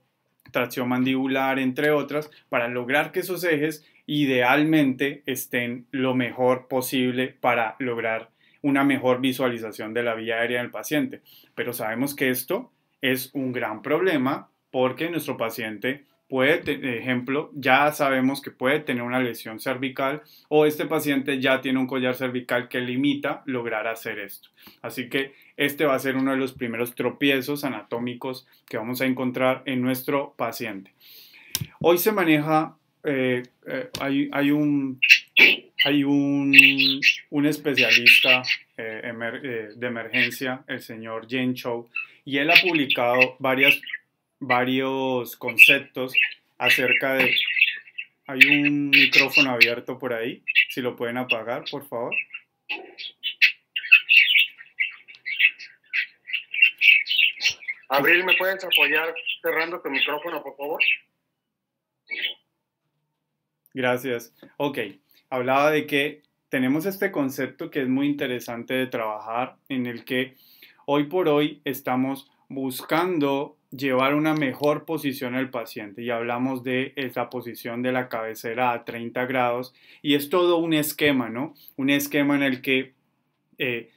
S1: tracción mandibular, entre otras, para lograr que esos ejes idealmente estén lo mejor posible para lograr una mejor visualización de la vía aérea del paciente. Pero sabemos que esto es un gran problema porque nuestro paciente puede, por ejemplo, ya sabemos que puede tener una lesión cervical o este paciente ya tiene un collar cervical que limita lograr hacer esto. Así que este va a ser uno de los primeros tropiezos anatómicos que vamos a encontrar en nuestro paciente. Hoy se maneja, hay un especialista de emergencia, el señor Jen Chow, y él ha publicado varios conceptos acerca de... Hay un micrófono abierto por ahí, si lo pueden apagar, por favor.
S2: Abril, ¿me puedes apoyar cerrando tu micrófono, por favor?
S1: Gracias. Ok, hablaba de que tenemos este concepto que es muy interesante de trabajar, en el que hoy por hoy estamos buscando llevar una mejor posición al paciente y hablamos de la posición de la cabecera a 30 grados y es todo un esquema, ¿no? Un esquema en el que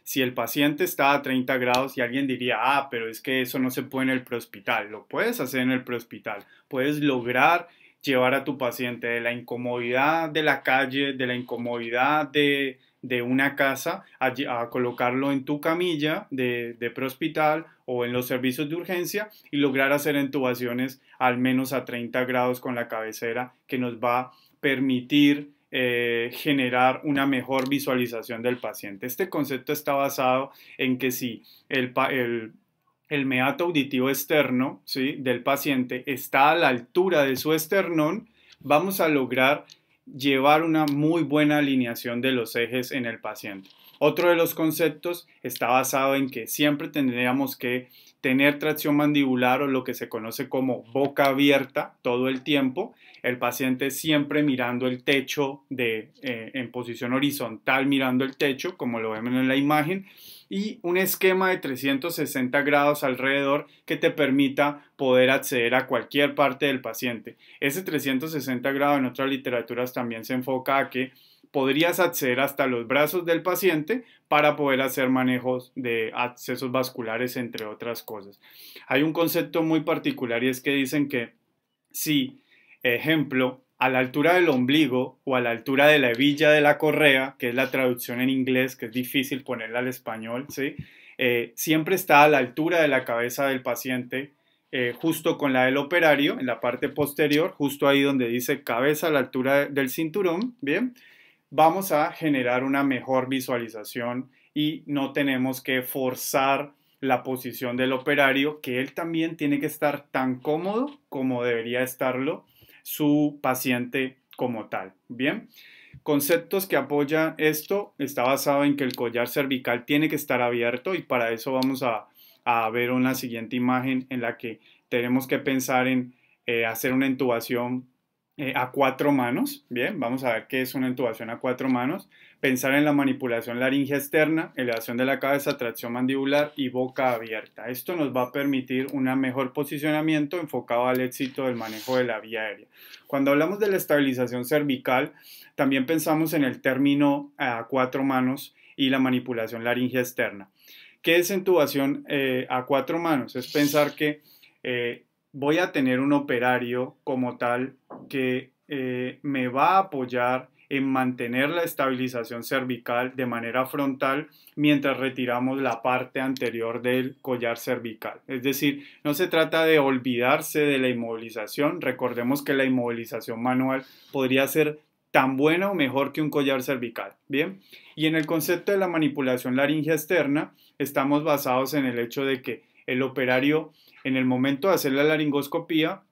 S1: si el paciente está a 30 grados y alguien diría, pero es que eso no se puede en el prehospital, lo puedes hacer en el prehospital, puedes lograr llevar a tu paciente de la incomodidad de la calle, de la incomodidad de una casa, a colocarlo en tu camilla de prehospital o en los servicios de urgencia y lograr hacer intubaciones al menos a 30 grados con la cabecera que nos va a permitir generar una mejor visualización del paciente. Este concepto está basado en que si el meato auditivo externo, ¿sí?, del paciente está a la altura de su esternón, vamos a lograr llevar una muy buena alineación de los ejes en el paciente. Otro de los conceptos está basado en que siempre tendríamos que tener tracción mandibular o lo que se conoce como boca abierta todo el tiempo, el paciente siempre mirando el techo en posición horizontal, mirando el techo, como lo vemos en la imagen, y un esquema de 360 grados alrededor que te permita poder acceder a cualquier parte del paciente. Ese 360 grados en otras literaturas también se enfoca a que podrías acceder hasta los brazos del paciente para poder hacer manejos de accesos vasculares, entre otras cosas. Hay un concepto muy particular y es que dicen que si, ejemplo, a la altura del ombligo o a la altura de la hebilla de la correa, que es la traducción en inglés, que es difícil ponerla al español, ¿sí? Siempre está a la altura de la cabeza del paciente, justo con la del operario, en la parte posterior, justo ahí donde dice cabeza a la altura del cinturón, ¿bien? Vamos a generar una mejor visualización y no tenemos que forzar la posición del operario, que él también tiene que estar tan cómodo como debería estarlo su paciente como tal. Bien, conceptos que apoyan esto está basado en que el collar cervical tiene que estar abierto y para eso vamos a ver una siguiente imagen en la que tenemos que pensar en hacer una intubación a cuatro manos. Bien, vamos a ver qué es una intubación a cuatro manos. Pensar en la manipulación laringea externa, elevación de la cabeza, tracción mandibular y boca abierta. Esto nos va a permitir un mejor posicionamiento enfocado al éxito del manejo de la vía aérea. Cuando hablamos de la estabilización cervical, también pensamos en el término a cuatro manos y la manipulación laringea externa. ¿Qué es intubación a cuatro manos? Es pensar que voy a tener un operario como tal que me va a apoyar en mantener la estabilización cervical de manera frontal mientras retiramos la parte anterior del collar cervical. Es decir, no se trata de olvidarse de la inmovilización. Recordemos que la inmovilización manual podría ser tan buena o mejor que un collar cervical. Bien, y en el concepto de la manipulación laringea externa, estamos basados en el hecho de que el operario, en el momento de hacer la laringoscopía,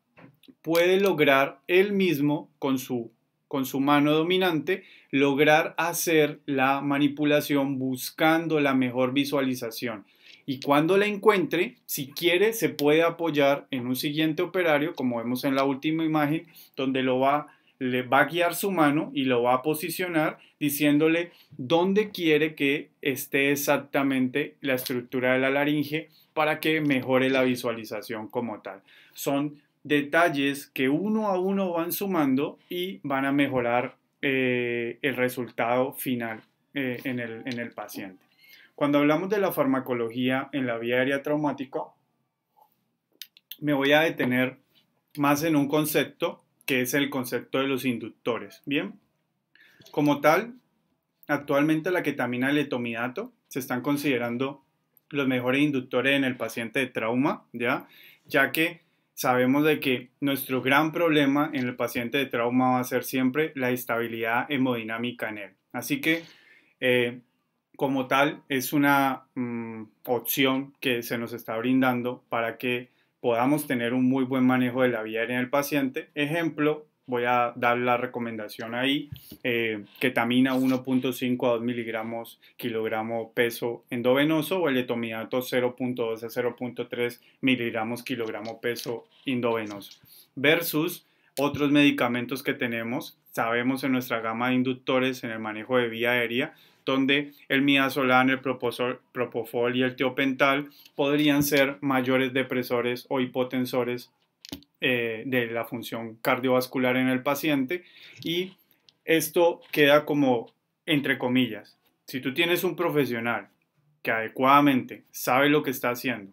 S1: puede lograr él mismo con su mano dominante, lograr hacer la manipulación buscando la mejor visualización. Y cuando la encuentre, si quiere, se puede apoyar en un siguiente operario, como vemos en la última imagen, donde le va a guiar su mano y lo va a posicionar diciéndole dónde quiere que esté exactamente la estructura de la laringe para que mejore la visualización como tal. Son detalles que uno a uno van sumando y van a mejorar el resultado final en el paciente. Cuando hablamos de la farmacología en la vía aérea traumática, me voy a detener más en un concepto que es el concepto de los inductores. Bien, como tal, actualmente la ketamina y el etomidato se están considerando los mejores inductores en el paciente de trauma, ya que sabemos de que nuestro gran problema en el paciente de trauma va a ser siempre la estabilidad hemodinámica en él. Así que, como tal, es una opción que se nos está brindando para que podamos tener un muy buen manejo de la vía aérea en el paciente. Ejemplo, voy a dar la recomendación ahí, ketamina 1.5 a 2 miligramos kilogramo peso endovenoso o el etomidato 0.2 a 0.3 miligramos kilogramo peso endovenoso versus otros medicamentos que tenemos, sabemos en nuestra gama de inductores en el manejo de vía aérea, donde el midazolam, el propofol y el tiopental podrían ser mayores depresores o hipotensores de la función cardiovascular en el paciente, y esto queda como entre comillas. Si tú tienes un profesional que adecuadamente sabe lo que está haciendo,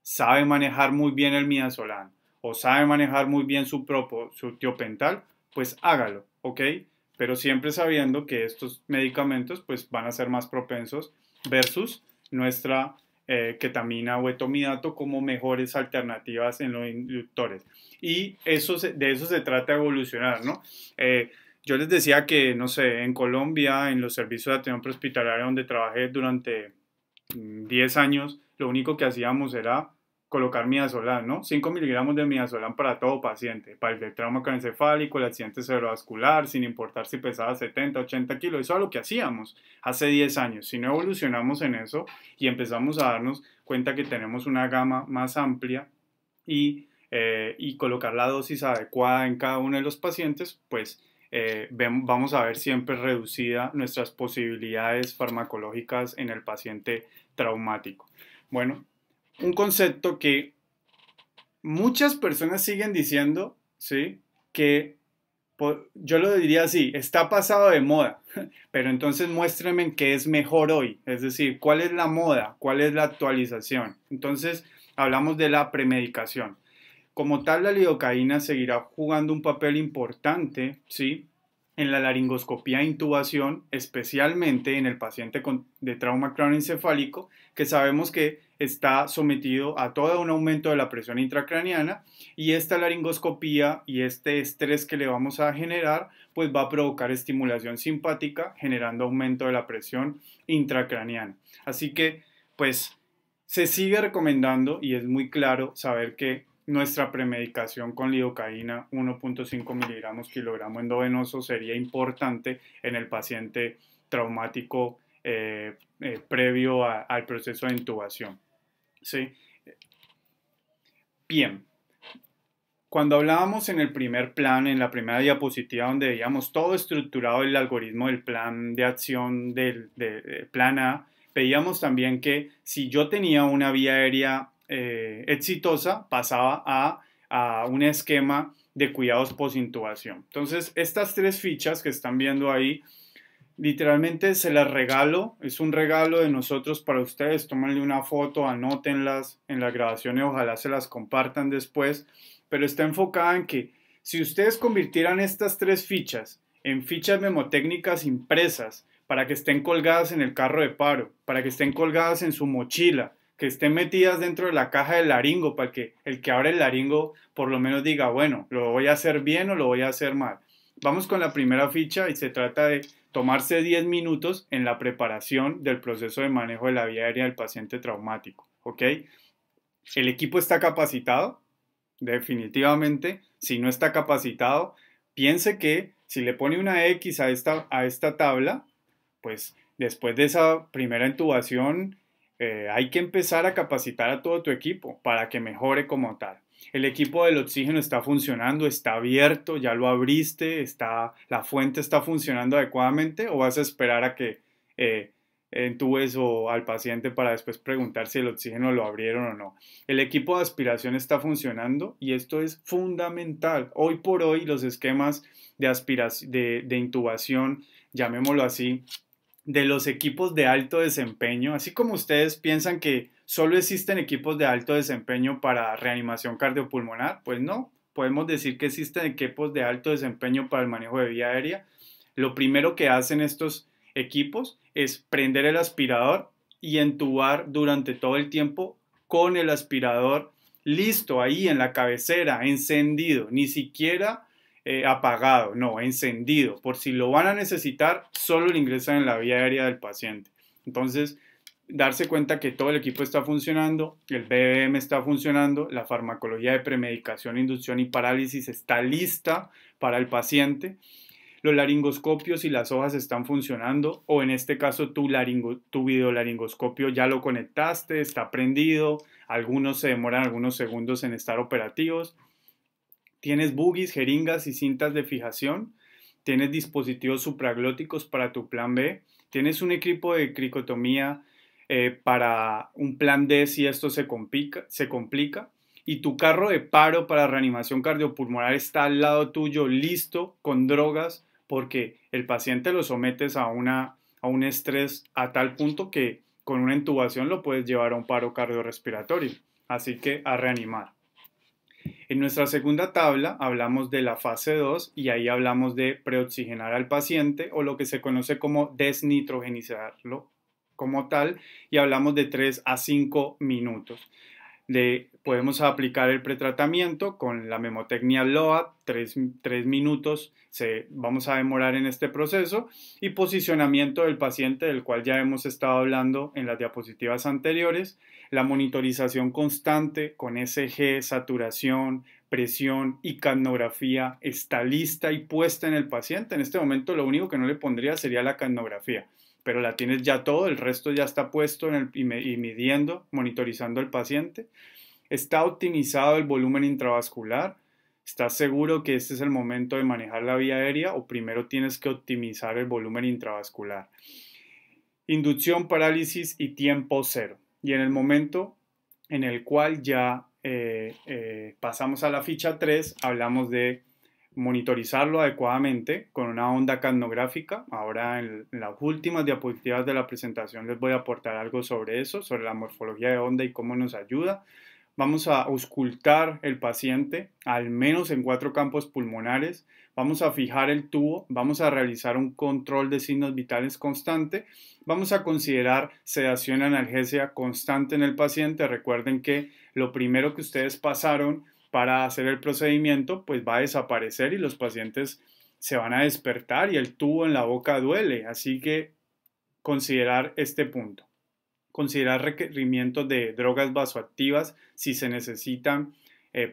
S1: sabe manejar muy bien el midazolam o sabe manejar muy bien su tiopental, pues hágalo, ¿ok? Pero siempre sabiendo que estos medicamentos pues van a ser más propensos versus nuestra ketamina o etomidato como mejores alternativas en los inductores. Y de eso se trata de evolucionar, ¿no? Yo les decía que, no sé, en Colombia, en los servicios de atención prehospitalaria donde trabajé durante 10 años, lo único que hacíamos era colocar midazolam, ¿no? 5 miligramos de midazolam para todo paciente, para el de trauma craneoencefálico, el accidente cerebrovascular, sin importar si pesaba 70, 80 kilos. Eso es lo que hacíamos hace 10 años. Si no evolucionamos en eso y empezamos a darnos cuenta que tenemos una gama más amplia y colocar la dosis adecuada en cada uno de los pacientes, pues vamos a ver siempre reducida nuestras posibilidades farmacológicas en el paciente traumático. Bueno, un concepto que muchas personas siguen diciendo, ¿sí? Que yo lo diría así, está pasado de moda, pero entonces muéstrenme qué es mejor hoy, es decir, cuál es la moda, cuál es la actualización. Entonces, hablamos de la premedicación. Como tal, la lidocaína seguirá jugando un papel importante, ¿sí? En la laringoscopía e intubación, especialmente en el paciente de trauma craneoencefálico, que sabemos que está sometido a todo un aumento de la presión intracraneana, y esta laringoscopía y este estrés que le vamos a generar, pues va a provocar estimulación simpática, generando aumento de la presión intracraneana. Así que, pues, se sigue recomendando y es muy claro saber que nuestra premedicación con lidocaína 1.5 miligramos kilogramo endovenoso sería importante en el paciente traumático previo al proceso de intubación. ¿Sí? Bien, Cuando hablábamos en el primer plan, en la primera diapositiva, donde veíamos todo estructurado el algoritmo del plan de acción del plan A, veíamos también que si yo tenía una vía aérea exitosa, pasaba a un esquema de cuidados posintubación. Entonces, estas tres fichas que están viendo ahí, literalmente se las regalo, es un regalo de nosotros para ustedes, tómenle una foto, anótenlas en las grabaciones, ojalá se las compartan después, pero está enfocada en que si ustedes convirtieran estas tres fichas en fichas memotécnicas impresas para que estén colgadas en el carro de paro, para que estén colgadas en su mochila, que estén metidas dentro de la caja del laringo, para que el que abre el laringo por lo menos diga, bueno, ¿lo voy a hacer bien o lo voy a hacer mal? Vamos con la primera ficha y se trata de tomarse 10 minutos en la preparación del proceso de manejo de la vía aérea del paciente traumático, ¿ok? ¿El equipo está capacitado? Definitivamente, si no está capacitado, piense que si le pone una X a esta tabla, pues después de esa primera intubación hay que empezar a capacitar a todo tu equipo para que mejore como tal. El equipo del oxígeno está funcionando, está abierto, ya lo abriste, la fuente está funcionando adecuadamente o vas a esperar a que entubes o al paciente para después preguntar si el oxígeno lo abrieron o no. El equipo de aspiración está funcionando y esto es fundamental. Hoy por hoy los esquemas de aspiración, de intubación, llamémoslo así, de los equipos de alto desempeño, así como ustedes piensan que solo existen equipos de alto desempeño para reanimación cardiopulmonar, pues no, podemos decir que existen equipos de alto desempeño para el manejo de vía aérea. Lo primero que hacen estos equipos es prender el aspirador y entubar durante todo el tiempo con el aspirador listo ahí en la cabecera, encendido, ni siquiera apagado, no, encendido. Por si lo van a necesitar, solo lo ingresan en la vía aérea del paciente. Entonces, darse cuenta que todo el equipo está funcionando, el BBM está funcionando, la farmacología de premedicación, inducción y parálisis está lista para el paciente. Los laringoscopios y las hojas están funcionando, o en este caso tu videolaringoscopio ya lo conectaste, está prendido, algunos se demoran algunos segundos en estar operativos. Tienes boogies, jeringas y cintas de fijación, tienes dispositivos supraglóticos para tu plan B, tienes un equipo de cricotomía para un plan D si esto se complica, y tu carro de paro para reanimación cardiopulmonar está al lado tuyo, listo, con drogas, porque el paciente lo sometes a un estrés a tal punto que con una intubación lo puedes llevar a un paro cardiorrespiratorio. Así que a reanimar. En nuestra segunda tabla hablamos de la fase 2 y ahí hablamos de preoxigenar al paciente o lo que se conoce como desnitrogenizarlo como tal y hablamos de 3 a 5 minutos. Podemos aplicar el pretratamiento con la memotecnia LOAD, 3 minutos vamos a demorar en este proceso y posicionamiento del paciente del cual ya hemos estado hablando en las diapositivas anteriores, la monitorización constante con ECG, saturación, presión y capnografía está lista y puesta en el paciente. En este momento lo único que no le pondría sería la capnografía, pero la tienes ya todo, el resto ya está puesto y midiendo, monitorizando al paciente. Está optimizado el volumen intravascular. ¿Estás seguro que este es el momento de manejar la vía aérea o primero tienes que optimizar el volumen intravascular? Inducción, parálisis y tiempo cero. Y en el momento en el cual ya pasamos a la ficha 3, hablamos de monitorizarlo adecuadamente con una onda capnográfica. Ahora en las últimas diapositivas de la presentación les voy a aportar algo sobre eso, sobre la morfología de onda y cómo nos ayuda. Vamos a auscultar el paciente al menos en 4 campos pulmonares. Vamos a fijar el tubo, vamos a realizar un control de signos vitales constante. Vamos a considerar sedación analgesia constante en el paciente. Recuerden que lo primero que ustedes pasaron para hacer el procedimiento pues va a desaparecer y los pacientes se van a despertar y el tubo en la boca duele. Así que considerar este punto. Considerar requerimientos de drogas vasoactivas si se necesitan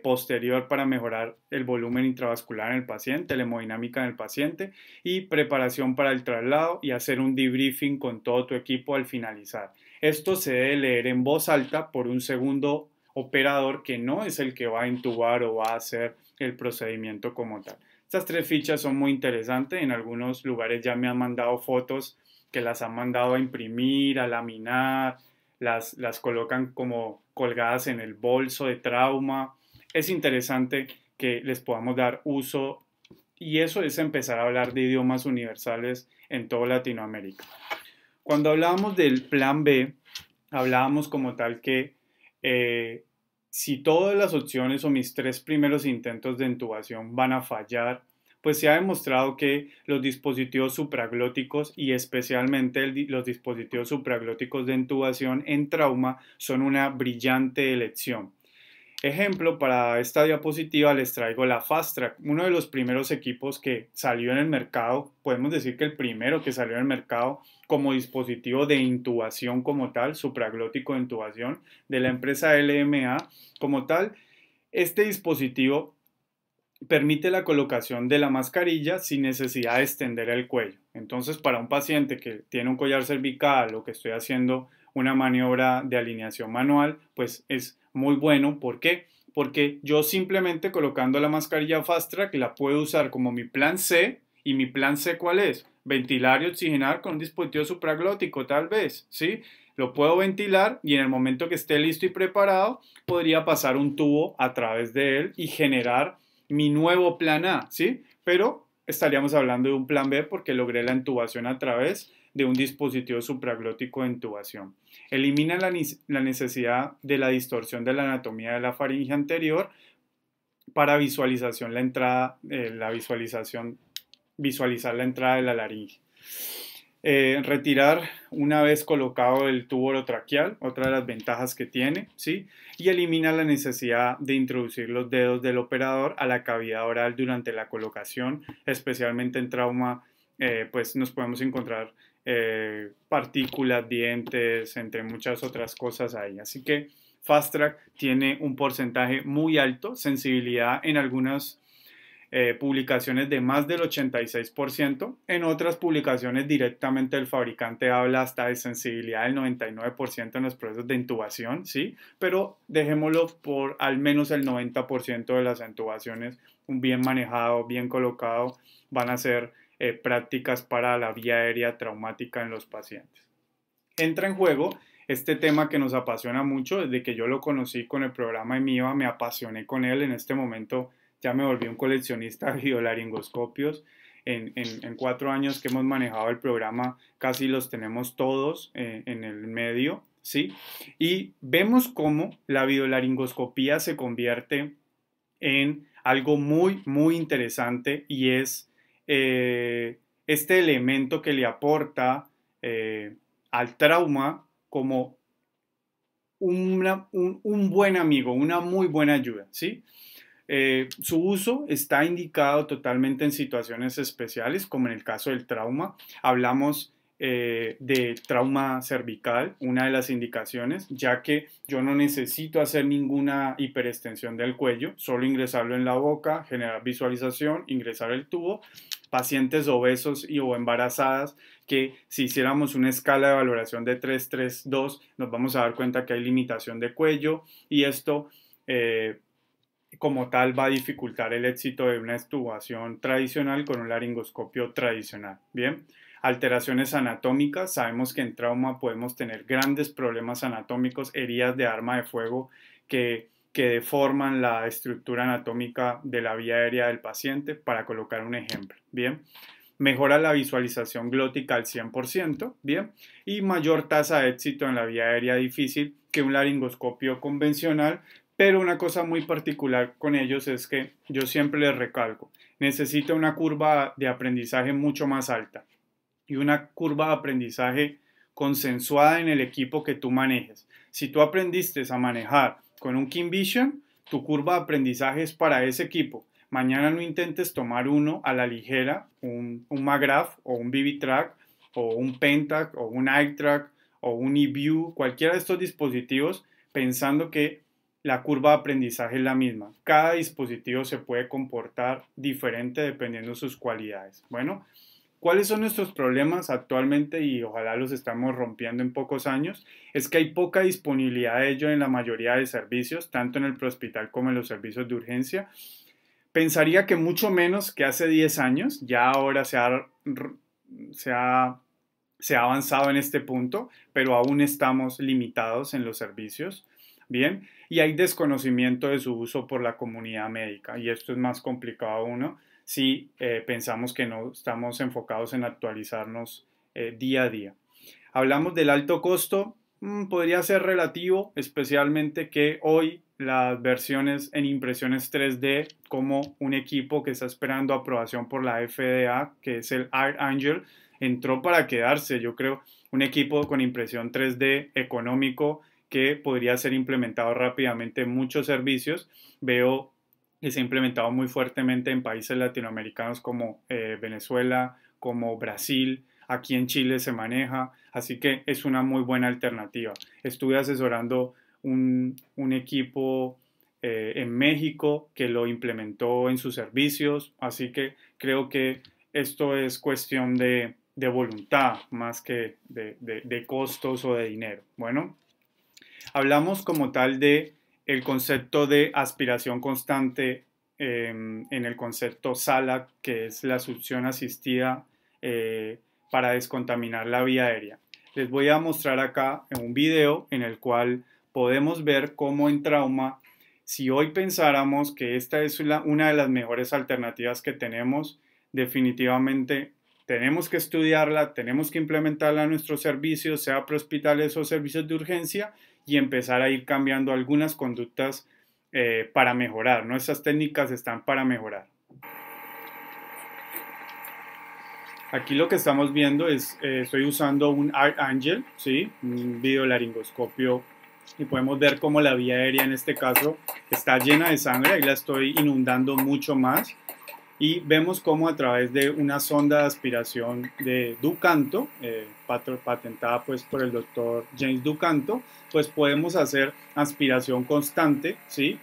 S1: posterior para mejorar el volumen intravascular en el paciente, la hemodinámica en el paciente y preparación para el traslado y hacer un debriefing con todo tu equipo al finalizar. Esto se debe leer en voz alta por un segundo operador que no es el que va a intubar o va a hacer el procedimiento como tal. Estas 3 fichas son muy interesantes. En algunos lugares ya me han mandado fotos que las han mandado a imprimir, a laminar, las colocan como colgadas en el bolso de trauma. Es interesante que les podamos dar uso y eso es empezar a hablar de idiomas universales en toda Latinoamérica. Cuando hablábamos del plan B, hablábamos como tal que si todas las opciones o mis 3 primeros intentos de intubación van a fallar, pues se ha demostrado que los dispositivos supraglóticos y especialmente los dispositivos supraglóticos de intubación en trauma son una brillante elección. Ejemplo, para esta diapositiva les traigo la Fast Track, uno de los primeros equipos que salió en el mercado, podemos decir que el primero que salió en el mercado como dispositivo de intubación como tal, supraglótico de intubación de la empresa LMA como tal. Este dispositivo permite la colocación de la mascarilla sin necesidad de extender el cuello. Entonces, para un paciente que tiene un collar cervical o que estoy haciendo una maniobra de alineación manual, pues es muy bueno. ¿Por qué? Porque yo simplemente colocando la mascarilla Fast Track la puedo usar como mi plan C. ¿Y mi plan C cuál es? Ventilar y oxigenar con un dispositivo supraglótico, tal vez, ¿sí? Lo puedo ventilar y en el momento que esté listo y preparado, podría pasar un tubo a través de él y generar mi nuevo plan A, ¿sí? Pero estaríamos hablando de un plan B porque logré la intubación a través de un dispositivo supraglótico de intubación. Elimina la necesidad de la distorsión de la anatomía de la faringe anterior para visualización la entrada, visualizar la entrada de la laringe. Retirar una vez colocado el tubo orotraqueal, otra de las ventajas que tiene, ¿sí? Y elimina la necesidad de introducir los dedos del operador a la cavidad oral durante la colocación, especialmente en trauma, pues nos podemos encontrar partículas, dientes, entre muchas otras cosas ahí. Así que Fast Track tiene un porcentaje muy alto, sensibilidad en algunas publicaciones de más del 86%, en otras publicaciones directamente el fabricante habla hasta de sensibilidad del 99% en los procesos de intubación, ¿sí? Pero dejémoslo por al menos el 90% de las intubaciones, bien manejado, bien colocado, van a ser prácticas para la vía aérea traumática en los pacientes. Entra en juego este tema que nos apasiona mucho, desde que yo lo conocí con el programa EMIVA, me apasioné con él. En este momento ya me volví un coleccionista de biolaringoscopios. En 4 años que hemos manejado el programa, casi los tenemos todos en el medio, ¿sí? Y vemos cómo la biolaringoscopía se convierte en algo muy, muy interesante y es este elemento que le aporta al trauma como un buen amigo, una muy buena ayuda, ¿sí? Su uso está indicado totalmente en situaciones especiales, como en el caso del trauma. Hablamos de trauma cervical, una de las indicaciones, ya que yo no necesito hacer ninguna hiperextensión del cuello, solo ingresarlo en la boca, generar visualización, ingresar el tubo. Pacientes obesos o embarazadas que si hiciéramos una escala de valoración de 3, 3, 2, nos vamos a dar cuenta que hay limitación de cuello y esto como tal va a dificultar el éxito de una extubación tradicional con un laringoscopio tradicional. Bien, alteraciones anatómicas, sabemos que en trauma podemos tener grandes problemas anatómicos, heridas de arma de fuego que deforman la estructura anatómica de la vía aérea del paciente, para colocar un ejemplo. Bien, mejora la visualización glótica al 100%, bien, y mayor tasa de éxito en la vía aérea difícil que un laringoscopio convencional. Pero una cosa muy particular con ellos es que yo siempre les recalco, necesita una curva de aprendizaje mucho más alta y una curva de aprendizaje consensuada en el equipo que tú manejes. Si tú aprendiste a manejar con un King Vision, tu curva de aprendizaje es para ese equipo. Mañana no intentes tomar uno a la ligera, un Magraf o un BB-Track o un Pentac o un iTrack o un eView, cualquiera de estos dispositivos, pensando que la curva de aprendizaje es la misma. Cada dispositivo se puede comportar diferente dependiendo de sus cualidades. Bueno, ¿Cuáles son nuestros problemas actualmente? Y ojalá los estamos rompiendo en pocos años. Es que hay poca disponibilidad de ello en la mayoría de servicios, tanto en el prehospital como en los servicios de urgencia. Pensaría que mucho menos que hace 10 años, ya ahora se ha se ha avanzado en este punto, pero aún estamos limitados en los servicios. Bien, y hay desconocimiento de su uso por la comunidad médica, y esto es más complicado aún si pensamos que no estamos enfocados en actualizarnos día a día. Hablamos del alto costo, podría ser relativo, especialmente que hoy las versiones en impresiones 3D, como un equipo que está esperando aprobación por la FDA, que es el ArtAngel, entró para quedarse. Yo creo un equipo con impresión 3D económico que podría ser implementado rápidamente en muchos servicios. Veo que se ha implementado muy fuertemente en países latinoamericanos como Venezuela, como Brasil. Aquí en Chile se maneja, así que es una muy buena alternativa. Estuve asesorando un equipo en México que lo implementó en sus servicios, así que creo que esto es cuestión de voluntad más que de costos o de dinero. Bueno, hablamos como tal de el concepto de aspiración constante en el concepto SALAD, que es la succión asistida para descontaminar la vía aérea. Les voy a mostrar acá un video en el cual podemos ver cómo en trauma, si hoy pensáramos que esta es una de las mejores alternativas que tenemos, definitivamente tenemos que estudiarla, tenemos que implementarla en nuestros servicios, sea prehospitales o servicios de urgencia, y empezar a ir cambiando algunas conductas para mejorar, ¿no? Esas técnicas están para mejorar. Aquí lo que estamos viendo es, estoy usando un ArtAngel, ¿sí? Un videolaringoscopio, y podemos ver cómo la vía aérea en este caso está llena de sangre, ahí la estoy inundando mucho más, y vemos cómo a través de una sonda de aspiración de Ducanto, patentada pues por el doctor James Ducanto, pues podemos hacer aspiración constante, ¿sí?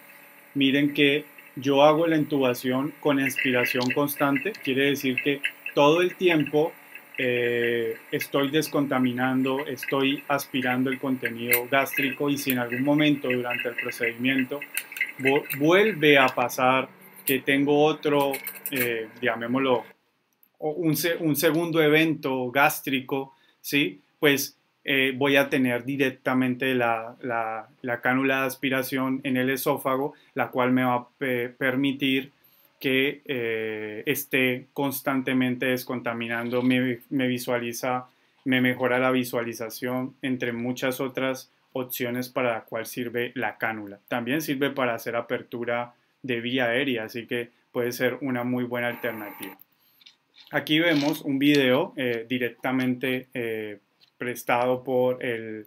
S1: Miren que yo hago la intubación con inspiración constante, quiere decir que todo el tiempo estoy descontaminando, estoy aspirando el contenido gástrico, y si en algún momento durante el procedimiento vuelve a pasar que tengo otro, llamémoslo, un segundo evento gástrico, ¿sí? Pues voy a tener directamente la cánula de aspiración en el esófago, la cual me va a permitir que esté constantemente descontaminando, me mejora la visualización, entre muchas otras opciones para la cual sirve la cánula. También sirve para hacer apertura de vía aérea, así que puede ser una muy buena alternativa. Aquí vemos un video directamente prestado por el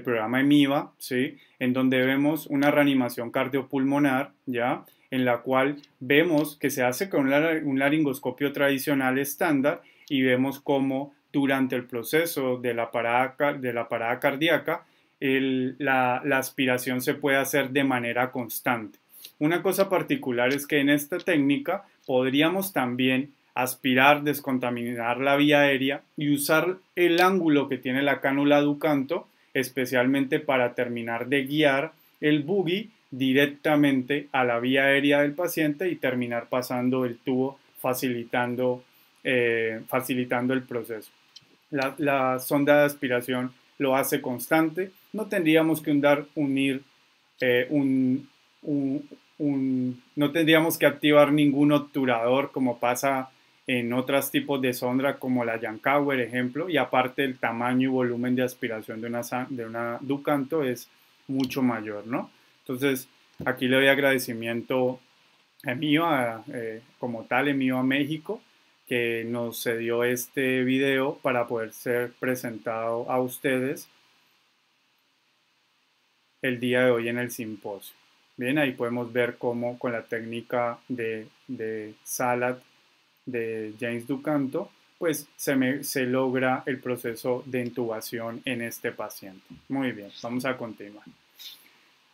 S1: programa EMIVA, ¿sí? En donde vemos una reanimación cardiopulmonar, ¿ya? En la cual vemos que se hace con un laringoscopio tradicional estándar, y vemos cómo durante el proceso de la parada cardíaca la aspiración se puede hacer de manera constante. Una cosa particular es que en esta técnica podríamos también aspirar, descontaminar la vía aérea y usar el ángulo que tiene la cánula Ducanto, especialmente para terminar de guiar el buggy directamente a la vía aérea del paciente y terminar pasando el tubo, facilitando el proceso. La sonda de aspiración lo hace constante. No tendríamos que unir no tendríamos que activar ningún obturador como pasa en otros tipos de sonda como la Yankauer, ejemplo, y aparte el tamaño y volumen de aspiración de una Ducanto es mucho mayor, ¿no? Entonces, aquí le doy agradecimiento a EMIVA, como tal, EMIVA México, que nos cedió este video para poder ser presentado a ustedes el día de hoy en el simposio. Bien, ahí podemos ver cómo con la técnica de SALAD de James Ducanto, pues se logra el proceso de intubación en este paciente. Muy bien, vamos a continuar.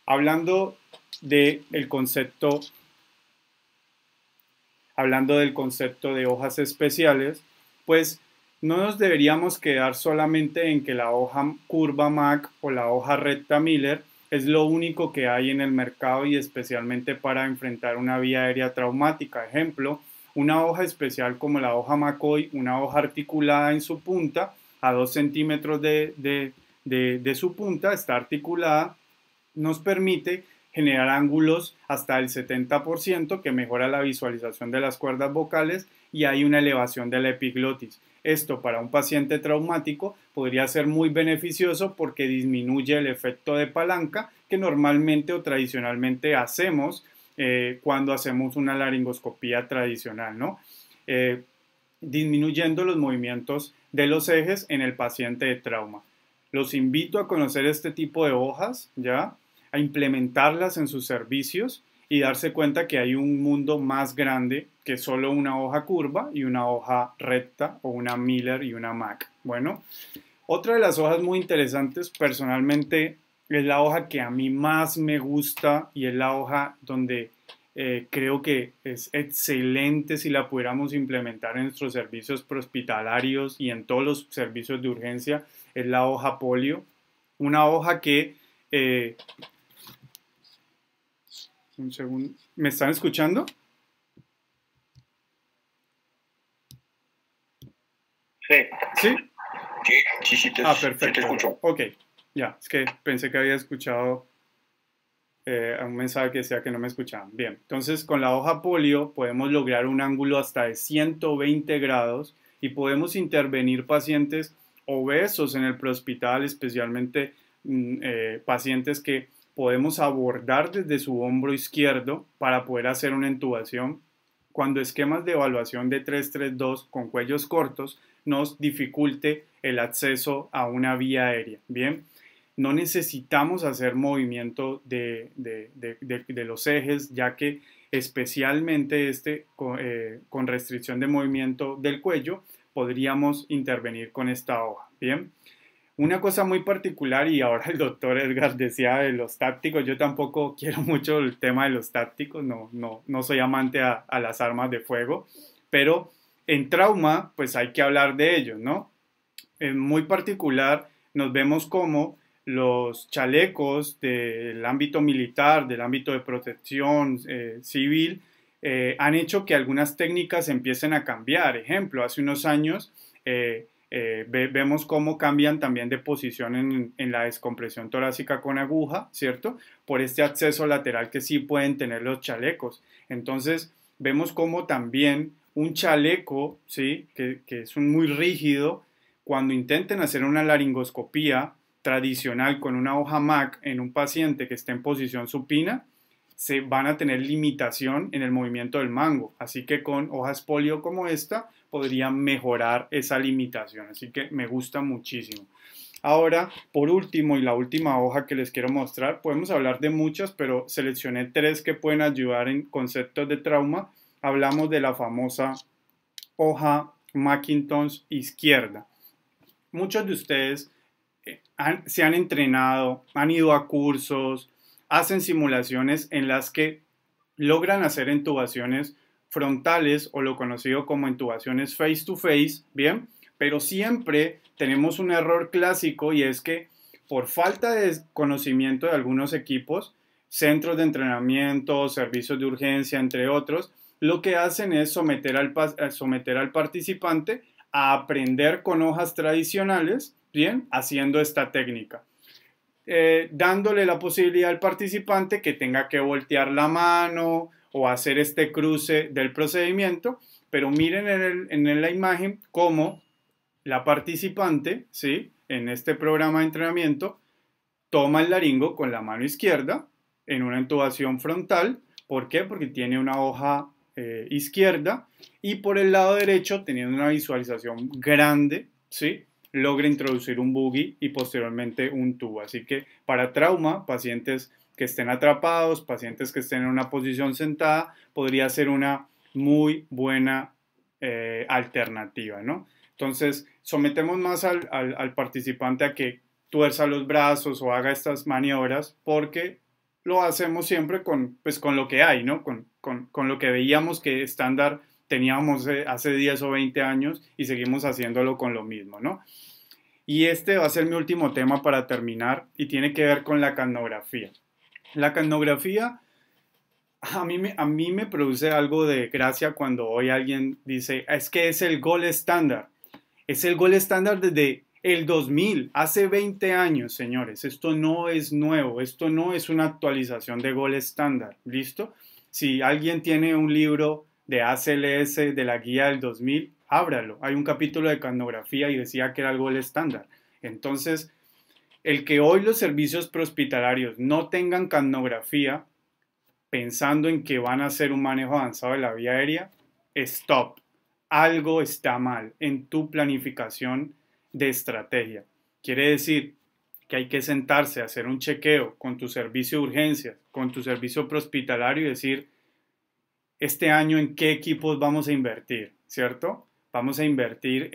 S1: Hablando del concepto de hojas especiales, pues no nos deberíamos quedar solamente en que la hoja curva Mac o la hoja recta Miller es lo único que hay en el mercado y especialmente para enfrentar una vía aérea traumática. Ejemplo, una hoja especial como la hoja McCoy, una hoja articulada en su punta, a 2 centímetros de su punta, está articulada, nos permite generar ángulos hasta el 70% que mejora la visualización de las cuerdas vocales y hay una elevación de la epiglotis. Esto para un paciente traumático podría ser muy beneficioso porque disminuye el efecto de palanca que normalmente o tradicionalmente hacemos cuando hacemos una laringoscopía tradicional, ¿no? Disminuyendo los movimientos de los ejes en el paciente de trauma. Los invito a conocer este tipo de hojas, ¿ya? A implementarlas en sus servicios y darse cuenta que hay un mundo más grande que solo una hoja curva y una hoja recta o una Miller y una Mac. Bueno, otra de las hojas muy interesantes personalmente es la hoja que a mí más me gusta y es la hoja donde creo que es excelente si la pudiéramos implementar en nuestros servicios prehospitalarios y en todos los servicios de urgencia, es la hoja polio. Una hoja que un segundo. ¿Me están escuchando?
S2: Sí.
S1: ¿Sí?
S2: Sí,
S1: Perfecto.
S2: sí te escucho.
S1: Ok, ya, es que pensé que había escuchado un mensaje que decía que no me escuchaban. Bien, entonces con la hoja polio podemos lograr un ángulo hasta de 120 grados y podemos intervenir pacientes obesos en el prehospital, especialmente pacientes que podemos abordar desde su hombro izquierdo para poder hacer una intubación cuando esquemas de evaluación de 332 con cuellos cortos nos dificulte el acceso a una vía aérea. Bien, no necesitamos hacer movimiento de los ejes, ya que especialmente con restricción de movimiento del cuello, podríamos intervenir con esta hoja. Bien, una cosa muy particular, y ahora el doctor Edgar decía de los tácticos, yo tampoco quiero mucho el tema de los tácticos, no soy amante a las armas de fuego, pero en trauma pues hay que hablar de ellos, ¿no? En muy particular nos vemos como los chalecos del ámbito militar, del ámbito de protección civil, han hecho que algunas técnicas empiecen a cambiar. Ejemplo, hace unos años vemos cómo cambian también de posición en la descompresión torácica con aguja, ¿cierto? Por este acceso lateral que sí pueden tener los chalecos. Entonces, vemos cómo también un chaleco, ¿sí? Que es muy rígido, cuando intenten hacer una laringoscopía tradicional con una hoja MAC en un paciente que esté en posición supina, se van a tener limitación en el movimiento del mango. Así que con hojas polio como esta podrían mejorar esa limitación. Así que me gusta muchísimo. Ahora, por último, y la última hoja que les quiero mostrar, podemos hablar de muchas, pero seleccioné 3 que pueden ayudar en conceptos de trauma. Hablamos de la famosa hoja Macintosh izquierda. Muchos de ustedes se han entrenado, han ido a cursos, hacen simulaciones en las que logran hacer intubaciones frontales o lo conocido como intubaciones face to face, ¿bien? Pero siempre tenemos un error clásico y es que por falta de conocimiento de algunos equipos, centros de entrenamiento, servicios de urgencia, entre otros, lo que hacen es someter al participante a aprender con hojas tradicionales, ¿bien? Haciendo esta técnica. Dándole la posibilidad al participante que tenga que voltear la mano o hacer este cruce del procedimiento, pero miren en la imagen cómo la participante, ¿sí? En este programa de entrenamiento, toma el laringo con la mano izquierda en una intubación frontal. ¿Por qué? Porque tiene una hoja izquierda y por el lado derecho, teniendo una visualización grande, ¿sí? Logra introducir un buggy y posteriormente un tubo. Así que para trauma, pacientes que estén atrapados, pacientes que estén en una posición sentada, podría ser una muy buena alternativa, ¿no? Entonces, sometemos más al participante a que tuerza los brazos o haga estas maniobras porque lo hacemos siempre con lo que hay, ¿no? Con lo que veíamos que estándar teníamos hace 10 o 20 años y seguimos haciéndolo con lo mismo, ¿no? Y este va a ser mi último tema para terminar y tiene que ver con la capnografía. La capnografía a mí me produce algo de gracia cuando hoy alguien dice, es que es el gold estándar. Es el gold estándar desde el 2000, hace 20 años, señores. Esto no es nuevo, esto no es una actualización de gold estándar, ¿listo? Si alguien tiene un libro de ACLS de la guía del 2000, ábralo. Hay un capítulo de capnografía y decía que era el gold estándar. Entonces, el que hoy los servicios prehospitalarios no tengan capnografía, pensando en que van a hacer un manejo avanzado de la vía aérea, stop. Algo está mal en tu planificación de estrategia. Quiere decir que hay que sentarse a hacer un chequeo con tu servicio de urgencias, con tu servicio prehospitalario y decir, este año en qué equipos vamos a invertir, ¿cierto? Vamos a invertir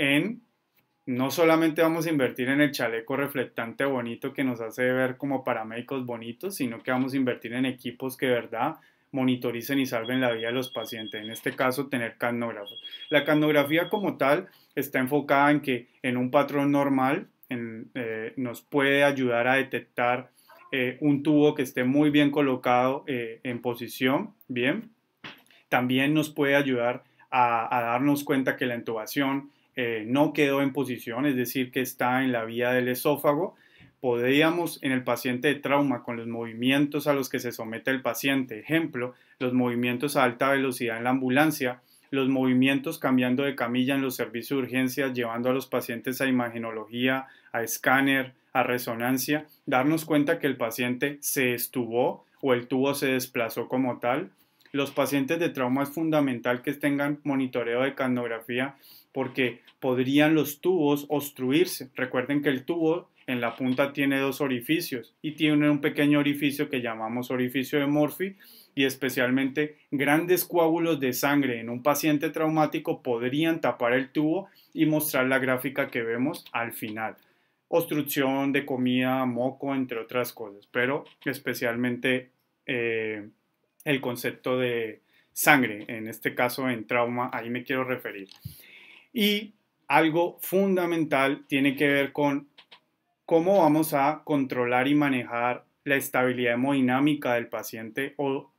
S1: no solamente vamos a invertir en el chaleco reflectante bonito que nos hace ver como paramédicos bonitos, sino que vamos a invertir en equipos que de verdad monitoricen y salven la vida de los pacientes. En este caso, tener capnógrafos. La capnografía como tal está enfocada en que en un patrón normal nos puede ayudar a detectar un tubo que esté muy bien colocado en posición, bien. También nos puede ayudar a darnos cuenta que la intubación no quedó en posición, es decir, que está en la vía del esófago. Podríamos en el paciente de trauma, con los movimientos a los que se somete el paciente, ejemplo, los movimientos a alta velocidad en la ambulancia, los movimientos cambiando de camilla en los servicios de urgencias, llevando a los pacientes a imagenología, a escáner, a resonancia, darnos cuenta que el paciente se estubó o el tubo se desplazó como tal. Los pacientes de trauma es fundamental que tengan monitoreo de capnografía porque podrían los tubos obstruirse. Recuerden que el tubo en la punta tiene dos orificios y tiene un pequeño orificio que llamamos orificio de Murphy y especialmente grandes coágulos de sangre en un paciente traumático podrían tapar el tubo y mostrar la gráfica que vemos al final. Obstrucción de comida, moco, entre otras cosas, pero especialmente el concepto de sangre, en este caso en trauma, ahí me quiero referir. Y algo fundamental tiene que ver con cómo vamos a controlar y manejar la estabilidad hemodinámica del paciente o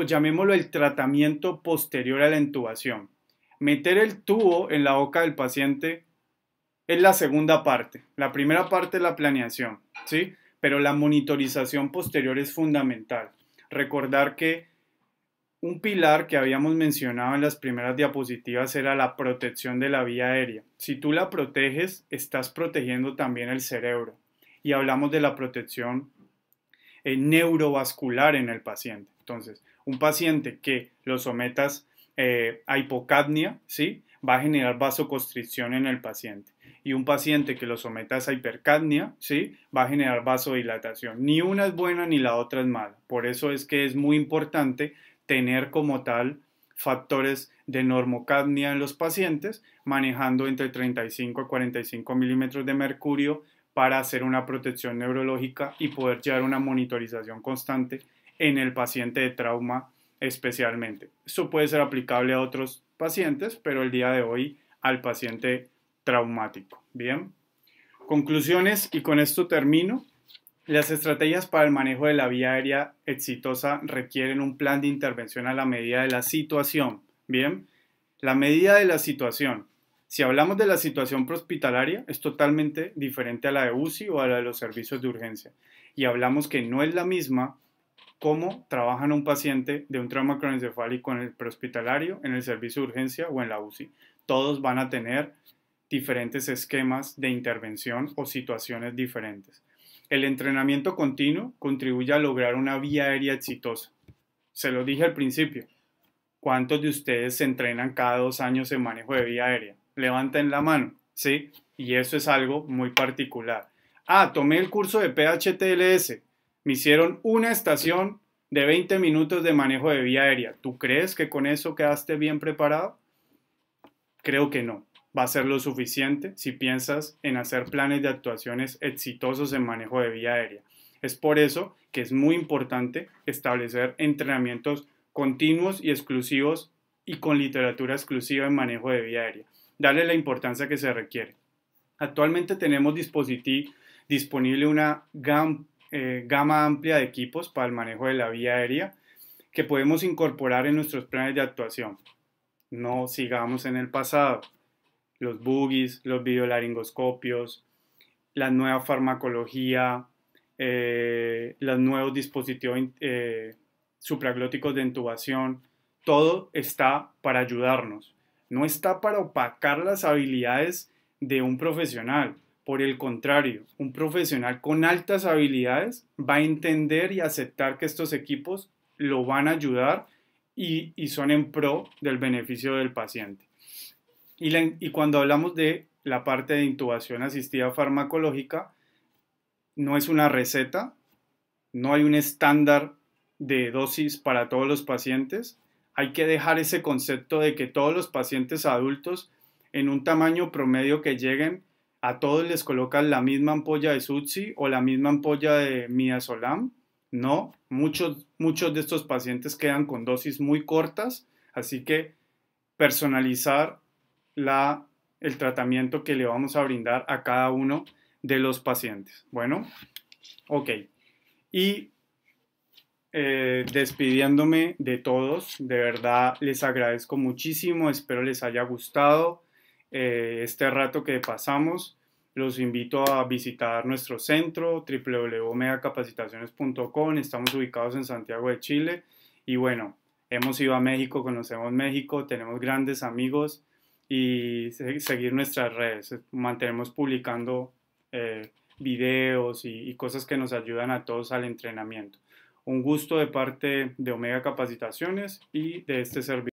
S1: llamémoslo el tratamiento posterior a la intubación. Meter el tubo en la boca del paciente es la segunda parte. La primera parte es la planeación, ¿sí? Pero la monitorización posterior es fundamental. Recordar que un pilar que habíamos mencionado en las primeras diapositivas era la protección de la vía aérea. Si tú la proteges, estás protegiendo también el cerebro. Y hablamos de la protección neurovascular en el paciente. Entonces, un paciente que lo sometas a hipocapnia, ¿sí?, va a generar vasoconstricción en el paciente. Y un paciente que lo sometas a hipercapnia, ¿sí?, va a generar vasodilatación. Ni una es buena ni la otra es mala. Por eso es que es muy importante tener como tal factores de normocapnia en los pacientes, manejando entre 35 a 45 milímetros de mercurio para hacer una protección neurológica y poder llevar una monitorización constante en el paciente de trauma especialmente. Esto puede ser aplicable a otros pacientes, pero el día de hoy al paciente traumático. Bien, conclusiones y con esto termino. Las estrategias para el manejo de la vía aérea exitosa requieren un plan de intervención a la medida de la situación. Bien, la medida de la situación. Si hablamos de la situación prehospitalaria, es totalmente diferente a la de UCI o a la de los servicios de urgencia. Y hablamos que no es la misma cómo trabajan un paciente de un trauma craneoencefálico en el prehospitalario, en el servicio de urgencia o en la UCI. Todos van a tener diferentes esquemas de intervención o situaciones diferentes. El entrenamiento continuo contribuye a lograr una vía aérea exitosa. Se lo dije al principio. ¿Cuántos de ustedes se entrenan cada 2 años en manejo de vía aérea? Levanten la mano, ¿sí? Y eso es algo muy particular. Tomé el curso de PHTLS. Me hicieron una estación de 20 minutos de manejo de vía aérea. ¿Tú crees que con eso quedaste bien preparado? Creo que no. Va a ser lo suficiente si piensas en hacer planes de actuaciones exitosos en manejo de vía aérea. Es por eso que es muy importante establecer entrenamientos continuos y exclusivos y con literatura exclusiva en manejo de vía aérea. Darle la importancia que se requiere. Actualmente tenemos disponible una gama amplia de equipos para el manejo de la vía aérea que podemos incorporar en nuestros planes de actuación. No sigamos en el pasado. Los boogies, los videolaringoscopios, la nueva farmacología, los nuevos dispositivos supraglóticos de intubación, todo está para ayudarnos. No está para opacar las habilidades de un profesional. Por el contrario, un profesional con altas habilidades va a entender y aceptar que estos equipos lo van a ayudar y son en pro del beneficio del paciente. Y cuando hablamos de la parte de intubación asistida farmacológica, no es una receta, no hay un estándar de dosis para todos los pacientes. Hay que dejar ese concepto de que todos los pacientes adultos en un tamaño promedio que lleguen, a todos les colocan la misma ampolla de Sutsi o la misma ampolla de Midazolam. No, muchos de estos pacientes quedan con dosis muy cortas, así que personalizar el tratamiento que le vamos a brindar a cada uno de los pacientes. Bueno, ok. Y despidiéndome de todos, de verdad les agradezco muchísimo, espero les haya gustado este rato que pasamos. Los invito a visitar nuestro centro www.omegacapacitaciones.com. Estamos ubicados en Santiago de Chile y bueno, hemos ido a México, conocemos México, tenemos grandes amigos y seguir nuestras redes. Mantenemos publicando videos y cosas que nos ayudan a todos al entrenamiento. Un gusto de parte de Omega Capacitaciones y de este servicio.